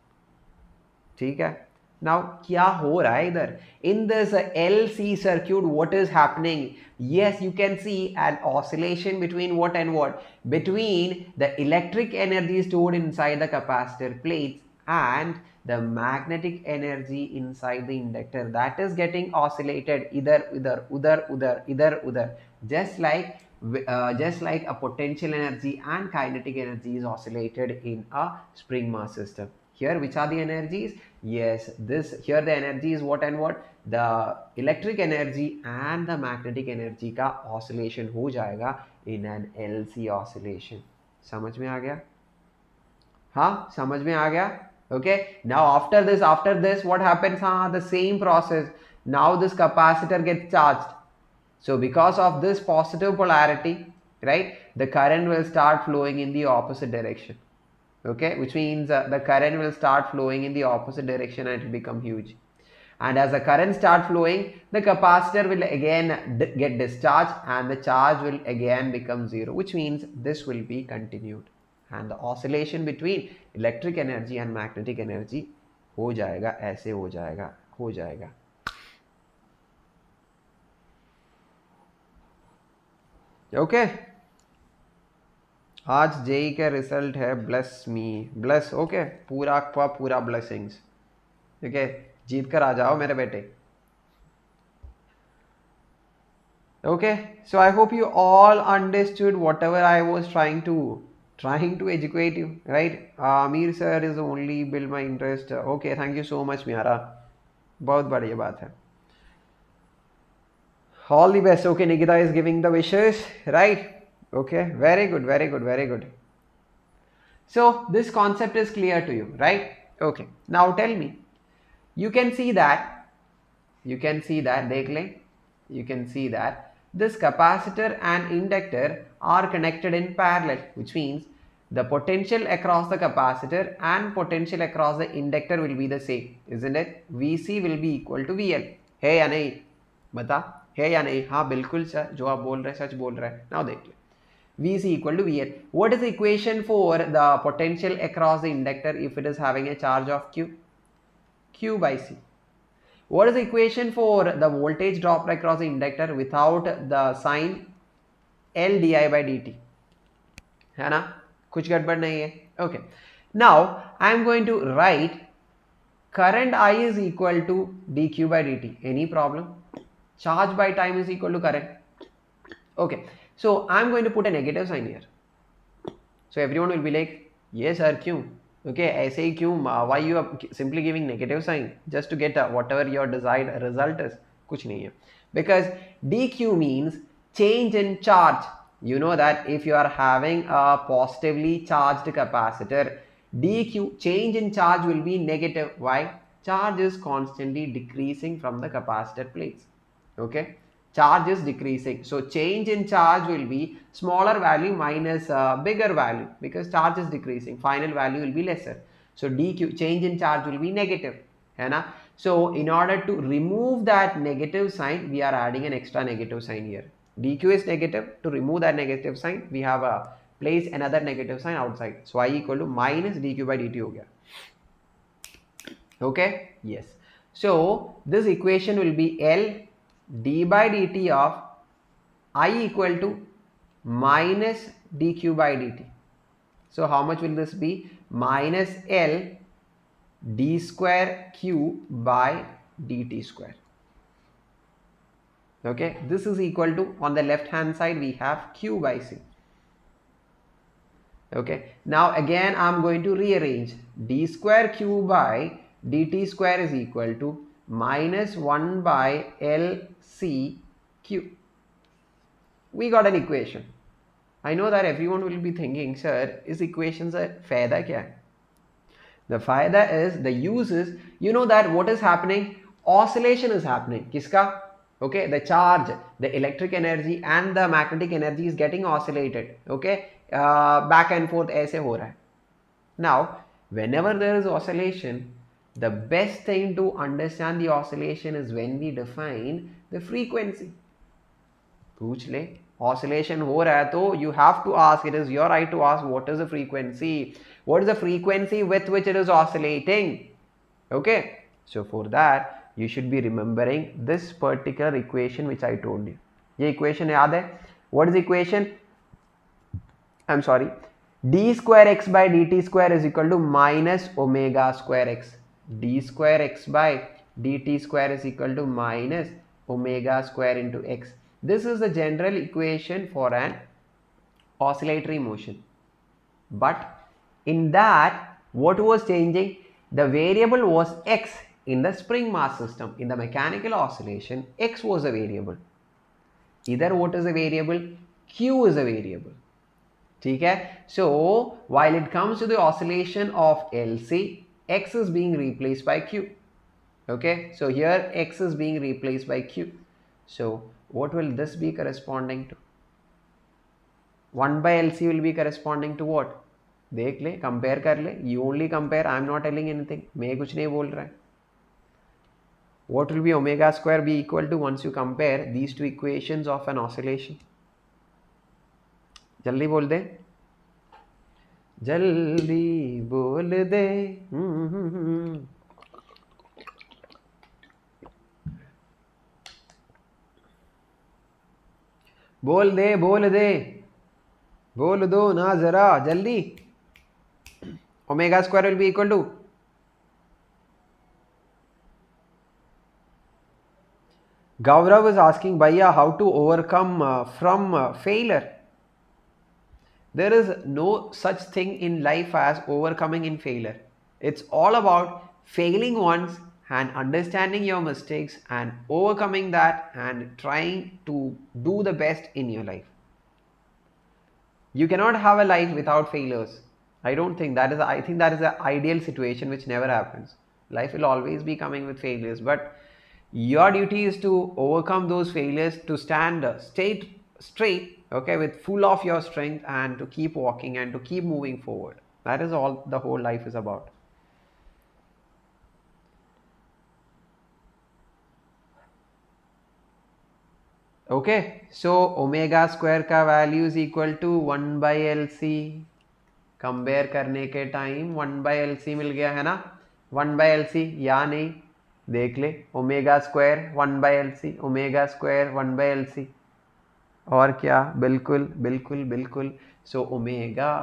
ठीक है? Now क्या हो रहा है इधर? In this LC circuit, what is happening? Yes, you can see an oscillation between what and what? Between the electric energy stored inside the capacitor plates and the magnetic energy inside the inductor, that is getting oscillated either udhar, just like a potential energy and kinetic energy is oscillated in a spring mass system. Here, which are the energies? Yes, here the energy is what and what? The electric energy and the magnetic energy का oscillation हो जाएगा in an LC oscillation. समझ में आ गया? हाँ, समझ में आ गया? Okay. Now after this, what happens? The same process. Now this capacitor gets charged. So because of this positive polarity, right, the current will start flowing in the opposite direction. Okay, which means the current will start flowing in the opposite direction and it will become huge. And as the current starts flowing, the capacitor will again get discharged and the charge will again become 0, which means this will be continued. And the oscillation between electric energy and magnetic energy हो जाएगा, ऐसे हो जाएगा. Okay. आज JEE का result है bless me, bless. Okay, पूरा blessings. Okay, जीत कर आ जाओ मेरे बेटे. Okay, so I hope you all understood whatever I was trying to educate you, right? Ameer sir is only build my interest. Okay, thank you so much, Miara. बहुत बढ़िया बात है. All the best. Okay, Nikita is giving the wishes, right? Okay, very good. So this concept is clear to you, right? Okay, now tell me, you can see that देख लें, you can see that this capacitor and inductor are connected in parallel, which means the potential across the capacitor and potential across the inductor will be the same, isn't it? Vc will be equal to VL. है या नहीं? बता, है या नहीं? हाँ बिल्कुल sir, जो आप बोल रहे हैं सच बोल रहे हैं. Now देख ले. Vc equal to VL. What is the equation for the potential across the inductor if it is having a charge of Q? Q by C. What is the equation for the voltage drop across the inductor without the sign L di by dt? है ना? कुछ गड़बड़ नहीं है. Okay. Now I am going to write current I is equal to dq by dt. Any problem? Charge by time is equal to current. Okay. So I am going to put a negative sign here. So everyone will be like, yes sir, क्यों? Okay, ऐसे ही क्यों? Why you are simply giving negative sign just to get whatever your desired result is? कुछ नहीं है. Because dq means change in charge. You know that if you are having a positively charged capacitor, dq, change in charge will be negative. Why? Charge is constantly decreasing from the capacitor plates. Okay, charge is decreasing, so change in charge will be smaller value minus bigger value, because charge is decreasing, final value will be lesser. So dq, change in charge, will be negative, है ना? So in order to remove that negative sign, we are adding an extra negative sign here. dq is negative. To remove that negative sign, we have place another negative sign outside. So I equal to minus dq by dt हो गया. Okay, yes. So this equation will be L d by dt of I equal to minus dq by dt. So how much will this be? Minus L d square q by dt square. Okay, this is equal to, on the left hand side we have q by c. Okay, now again I am going to rearrange. D square q by dt square is equal to minus 1 by Lc q. We got an equation. I know that everyone will be thinking, sir, is equations a fayda kya hai? The fayda is, the use is, you know that what is happening? Oscillation is happening. Kiska? Okay, the charge, the electric energy and the magnetic energy is getting oscillated. Okay, back and forth aise ho raha hai. Now, whenever there is oscillation, the best thing to understand the oscillation is when we define the frequency. पूछ ले, oscillation हो रहा है तो you have to ask, it is your right to ask, what is the frequency? What is the frequency with which it is oscillating? Okay, so for that you should be remembering this particular equation which I told you. ये equation याद है? What is the equation? I'm sorry, d square x by dt square is equal to minus omega square x. D square x by dt square is equal to minus omega square into x. This is the general equation for an oscillatory motion. But in that, what was changing? The variable was x. In the spring mass system, in the mechanical oscillation, x was a variable. Either what is a variable? Q is a variable. Okay? So while it comes to the oscillation of LC, x is being replaced by q. Okay, so here x is being replaced by q. So what will this be corresponding to? 1 by LC will be corresponding to what? देख ले, compare कर ले. You only compare. I am not telling anything. मैं कुछ नहीं बोल रहा है. What will be omega square be equal to once you compare these two equations of an oscillation? जल्दी बोल दे. जल्दी बोल दे. बोल दे, बोल दे, बोल दो ना जरा जल्दी. Omega square will be equal to, Gaurav is asking, Bhaiya, how to overcome from failure? There is no such thing in life as overcoming in failure. It's all about failing once and understanding your mistakes and overcoming that and trying to do the best in your life. You cannot have a life without failures. I don't think that is, I think that is the ideal situation which never happens. Life will always be coming with failures, but your duty is to overcome those failures, to stand straight, okay, with full of your strength, and to keep walking and to keep moving forward. That is all the whole life is about. Okay, so omega square का value is equal to 1 by LC. Compare करने के time 1 by LC मिल गया है ना, 1 by LC या नहीं, देख ले, omega square 1 by LC, omega square 1 by LC, और क्या, बिल्कुल बिल्कुल बिल्कुल. So omega,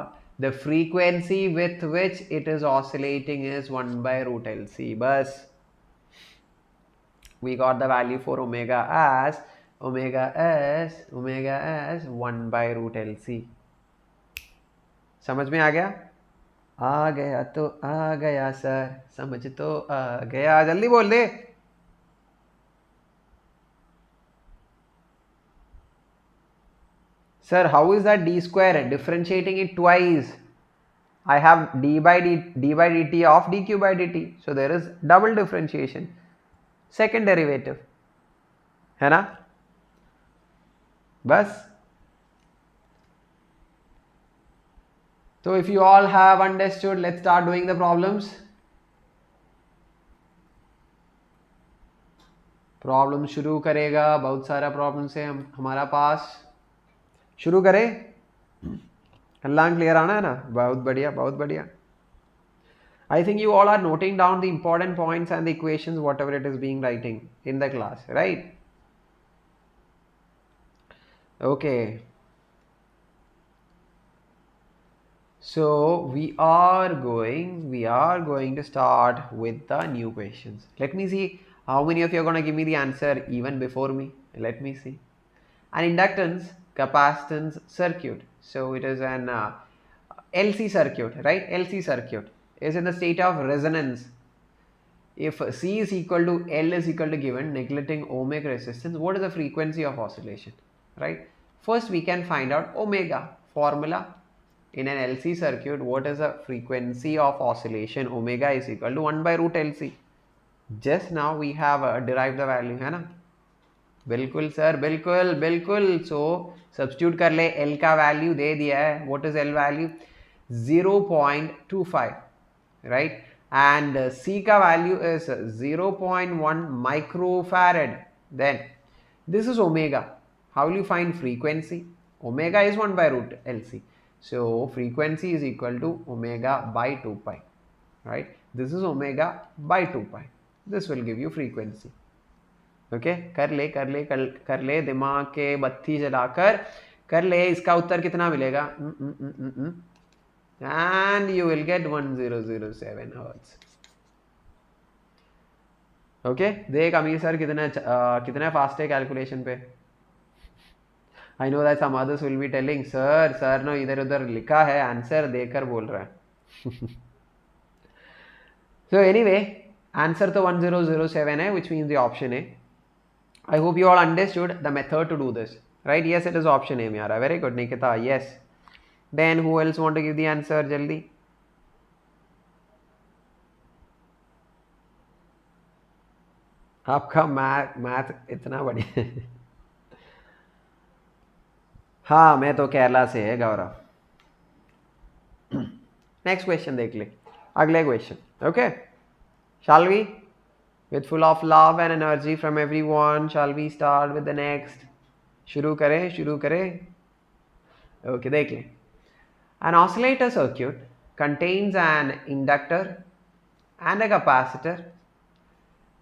the frequency with which it is oscillating is 1 by root LC. बस we got the value for omega as 1 by root LC. समझ में आ गया? आ गया तो आ गया सर, समझ तो आ गया, जल्दी बोल दे. Sir, how is that d square? Differentiating it twice. I have d by dt of dq by dt. So there is double differentiation. Second derivative. है ना? बस. So if you all have understood, let's start doing the problems. Problem शुरू करेगा, बहुत सारा problems है हमारा पास. शुरू करें? अल्लाह क्लियर आना है ना? बहुत बढ़िया, बहुत बढ़िया. I think you all are noting down the important points and the equations, whatever it is being writing in the class, right? Okay. So we are going to start with the new questions. Let me see how many of you are going to give me the answer even before me. Let me see. An inductance capacitance circuit. So it is an LC circuit, right? LC circuit is in the state of resonance. If C is equal to L is equal to given, neglecting ohmic resistance, what is the frequency of oscillation, right? First we can find out omega formula. In an LC circuit, what is the frequency of oscillation? Omega is equal to 1 by root LC. Just now we have derived the value, है ना? बिल्कुल sir, बिल्कुल बिल्कुल. So substitute कर ले, L का value दे दिया है. What is L value? 0.25, right? And C का value is 0.1 microfarad. Then this is omega. How will you find frequency? Omega is 1 by root LC. So frequency is equal to omega by 2 pi, right? This is omega by 2 pi. This will give you frequency. Okay, कर ले दिमाग के बत्ती जलाकर कर ले. इसका उत्तर कितना मिलेगा? And you will get 1007 hertz. Okay, देख अमीर सर कितना फास्ट है कैलकुलेशन पे. I know that some others will be telling, sir no, इधर उधर लिखा है, आंसर देकर बोल रहा है. So anyway, आंसर तो 1007 है, which means the option A. I hope you all understood the method to do this, right? Yes, it is option A, Myara. Very good, Nikita. Yes. Then who else want to give the answer? Jaldi. आपका math इतना बढ़िया. हाँ, मैं तो केरला से है गौरव. Next question देख ले, अगले question. Okay, shall we, with full of love and energy from everyone, shall we start with the next? शुरू करें. ओके, देख ले. An oscillator circuit contains an inductor and a capacitor.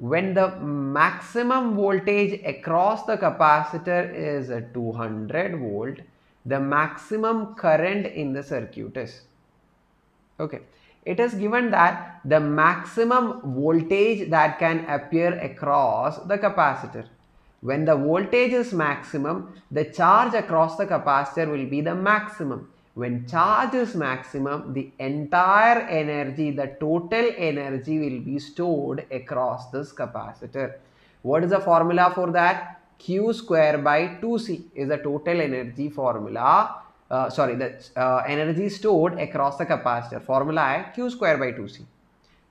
When the maximum voltage across the capacitor is 200 volt, the maximum current in the circuit is. Okay, it is given that the maximum voltage that can appear across the capacitor. When the voltage is maximum, the charge across the capacitor will be the maximum. When charge is maximum, the entire energy, the total energy will be stored across this capacitor. What is the formula for that? Q square by 2C is the total energy formula. The energy stored across the capacitor. Formula है Q square by 2C.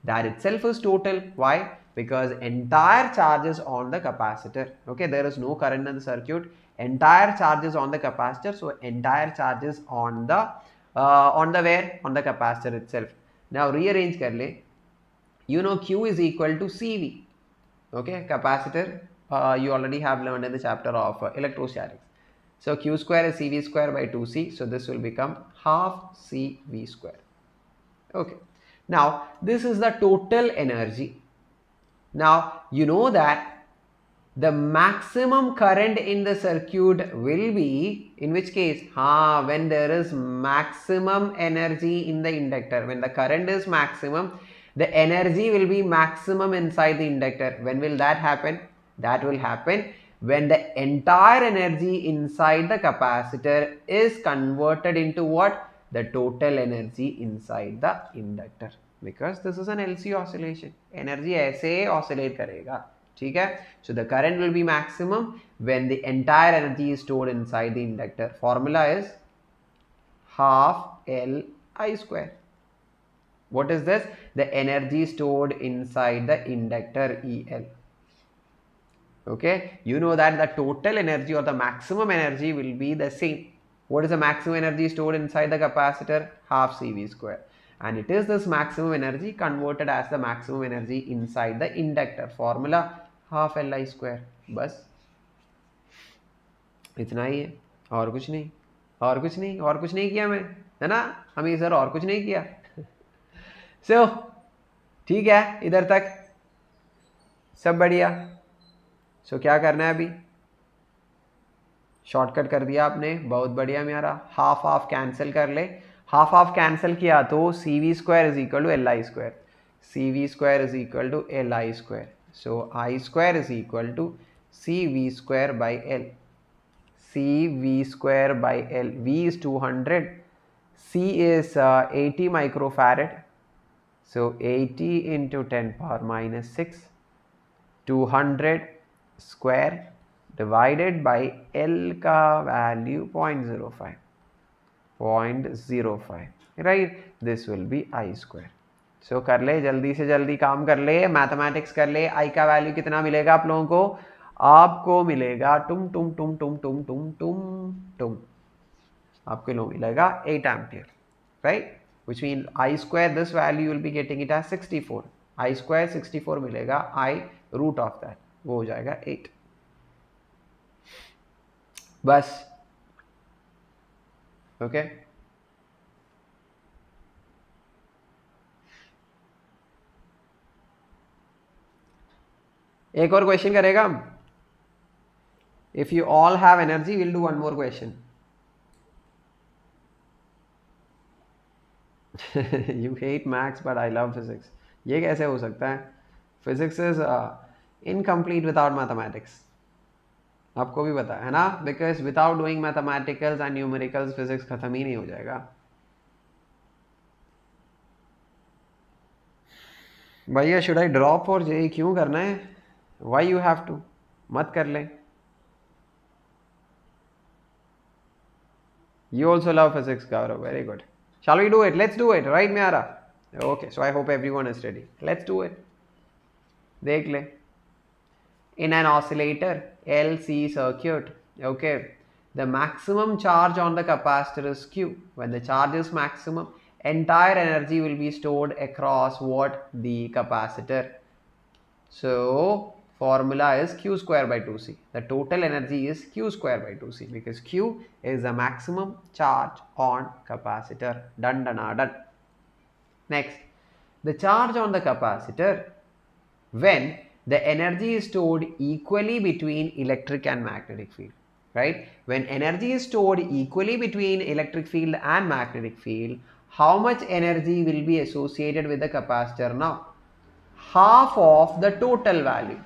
That itself is total. Why? Because entire charge is on the capacitor. Okay, there is no current in the circuit. entire charges on the capacitor, so entire charges on the where, on the capacitor itself. Now rearrange kar le, you know Q is equal to CV. Okay, capacitor, you already have learned in the chapter of electrostatics. So Q square is CV square by 2C, so this will become half CV square. Okay, now this is the total energy. Now you know that the maximum current in the circuit will be, in which case, when there is maximum energy in the inductor, when the current is maximum, the energy will be maximum inside the inductor. When will that happen? That will happen when the entire energy inside the capacitor is converted into what? The total energy inside the inductor. Because this is an LC oscillation. Energy ऐसे oscillate करेगा. ठीक है? So the current will be maximum when the entire energy is stored inside the inductor. Formula is half Li square. What is this? The energy stored inside the inductor EL. Okay, you know that the total energy or the maximum energy will be the same. What is the maximum energy stored inside the capacitor? Half CV square. And it is this maximum energy converted as the maximum energy inside the inductor. Formula half Li square. बस इतना ही है, और कुछ नहीं, और कुछ नहीं, और कुछ नहीं किया मैं, है ना हमें सर, और कुछ नहीं किया. सो ठीक है, इधर तक सब बढ़िया. सो क्या करना है अभी? शॉर्टकट कर दिया आपने, बहुत बढ़िया मेरा. हाफ हाफ कैंसिल कर ले. हाफ हाफ कैंसिल किया तो CV square is equal to Li square. CV square is equal to Li square. So I square is equal to CV square by L. CV square by L. V is 200. C is 80 microfarad. So 80 into 10 power minus 6. 200 square divided by L का value 0.05. 0.05, right? This will be I square. So कर ले, जल्दी से जल्दी काम कर ले, mathematics कर ले. I का वैल्यू कितना मिलेगा आप लोगों को? आपको मिलेगा टुम टुम टुम टुम टुम टुम टुम टुम, आपके लोग मिलेगा 8 ampere, right? Which means I square, this value you will be getting it as 64. I square 64 मिलेगा, I root of that, वो हो जाएगा 8. बस. ओके, एक और क्वेश्चन करेगा हम. If you all have energy will do one more question. You hate maths but I love physics. ये कैसे हो सकता है? Physics is incomplete without mathematics. आपको भी पता है ना, because without doing mathematicals and numericals physics खत्म ही नहीं हो जाएगा. भैया should I drop for JEE? क्यों करना है? Why you have to? मत कर ले. You also love physics, Gaurav. Very good. Shall we do it? Let's do it. Right, Myara? Okay, so I hope everyone is ready. Let's do it. देख ले. In an oscillator LC circuit, okay, the maximum charge on the capacitor is Q. When the charge is maximum, entire energy will be stored across what? The capacitor. So formula is Q square by 2C. The total energy is Q square by 2C because Q is the maximum charge on capacitor. Done, done, done. Next, the charge on the capacitor, when the energy is stored equally between electric and magnetic field, right? When energy is stored equally between electric field and magnetic field, how much energy will be associated with the capacitor now? Half of the total value.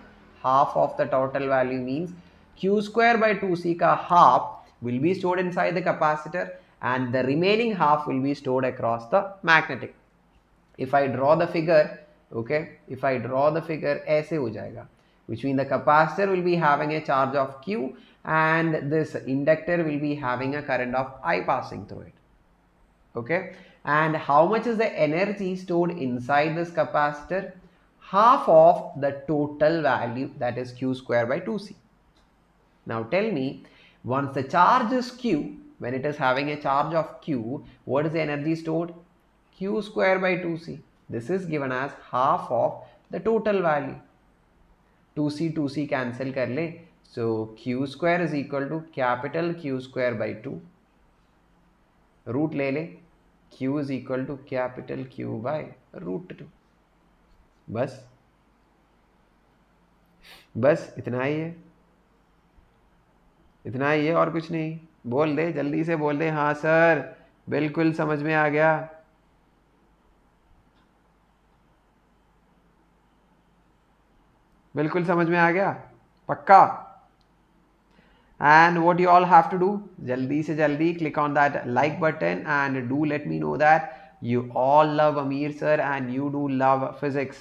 Half of the total value means Q square by 2C ka half will be stored inside the capacitor and the remaining half will be stored across the magnetic. If I draw the figure, okay, if I draw the figure, ऐसे हो जाएगा, which means the capacitor will be having a charge of Q and this inductor will be having a current of I passing through it. Okay, and how much is the energy stored inside this capacitor? Half of the total value, that is Q square by 2C. Now tell me, Once the charge is Q, when it is having a charge of Q, what is the energy stored? Q square by 2C. This is given as half of the total value. 2C cancel kar le. So Q square is equal to capital Q square by 2. Root ले ले. Q is equal to capital Q by root 2. बस इतना ही है, इतना ही है और कुछ नहीं. बोल दे, जल्दी से बोल दे. हाँ सर, बिल्कुल समझ में आ गया. बिल्कुल समझ में आ गया, पक्का. And what you all have to do, jaldi se jaldi click on that like button and do let me know that you all love Ameer sir and you do love physics.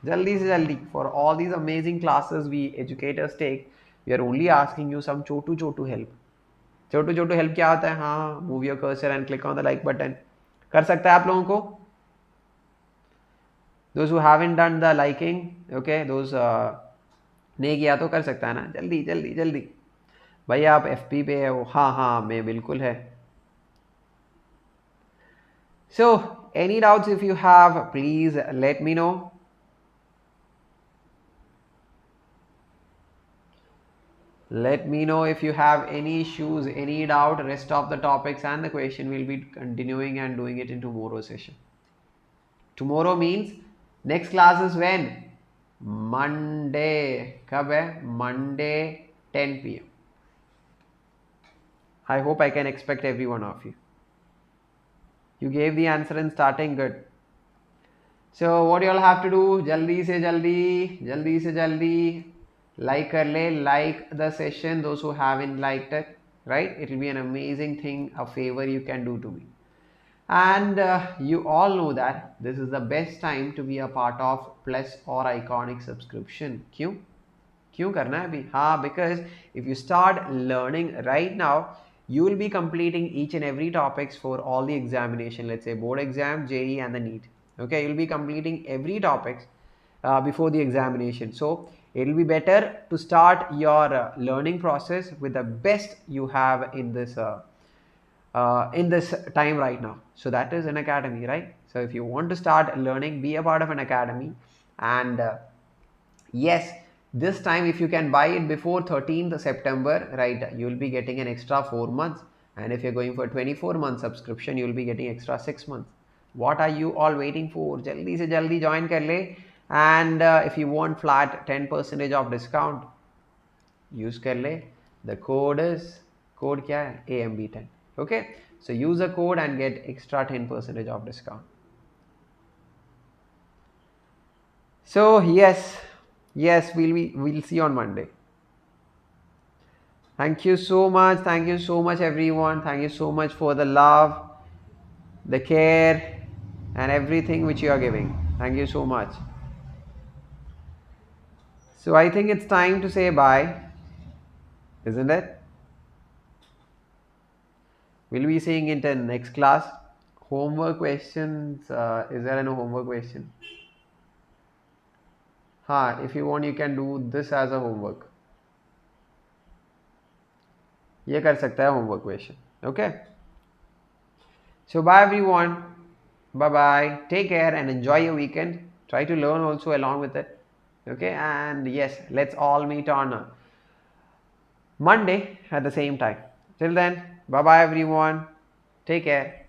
Jaldi se jaldi. For all these amazing classes we educators take, we are only asking you some chotu help. Chotu help क्या होता है? हाँ, move your cursor and click on the like button. कर सकता है आप लोगों को? Those who haven't done the liking, okay, those नहीं किया तो कर सकता है ना. जल्दी जल्दी जल्दी. भाई आप FP पे हो? हाँ हाँ, मैं बिल्कुल है. So any doubts if you have, please let me know. Let me know if you have any issues, any doubt. Rest of the topics and the question will be continuing and doing it in tomorrow session. Tomorrow means next class is when? Monday. कब है? Monday 10 PM. I hope I can expect every one of you. You gave the answer in starting, good. So what you all have to do? Jaldi se jaldi. Like कर ले, like the session. Those who haven't liked it, right? It will be an amazing thing, a favor you can do to me. And you all know that this is the best time to be a part of Plus or Iconic subscription. क्यों? क्यों करना है अभी? हाँ, because if you start learning right now, you will be completing each and every topics for all the examination. Let's say board exam, JEE and the NEET. Okay, you'll be completing every topics before the examination. So it will be better to start your learning process with the best you have in this time right now. So that is Unacademy, right? So if you want to start learning, be a part of Unacademy. And yes, this time if you can buy it before 13th September, right, you will be getting an extra 4 months. And if you're going for 24-month subscription, you will be getting extra 6 months. What are you all waiting for? Jaldi se jaldi join kar le. And if you want flat 10% of discount, use kar le. The code is, code kya hai? AMB10. Okay, so use the code and get extra 10% of discount. So yes, we'll see you on Monday. Thank you so much everyone. Thank you so much for the love, the care and everything which you are giving. Thank you so much. So I think it's time to say bye, isn't it? We'll be seeing it in next class. Homework questions, is there any homework question? If you want, you can do this as a homework. ये कर सकता है homework question. Okay. So bye everyone. Bye bye. Take care and enjoy your weekend. Try to learn also along with it. Okay. And yes, let's all meet on Monday at the same time. Till then, bye bye everyone. Take care.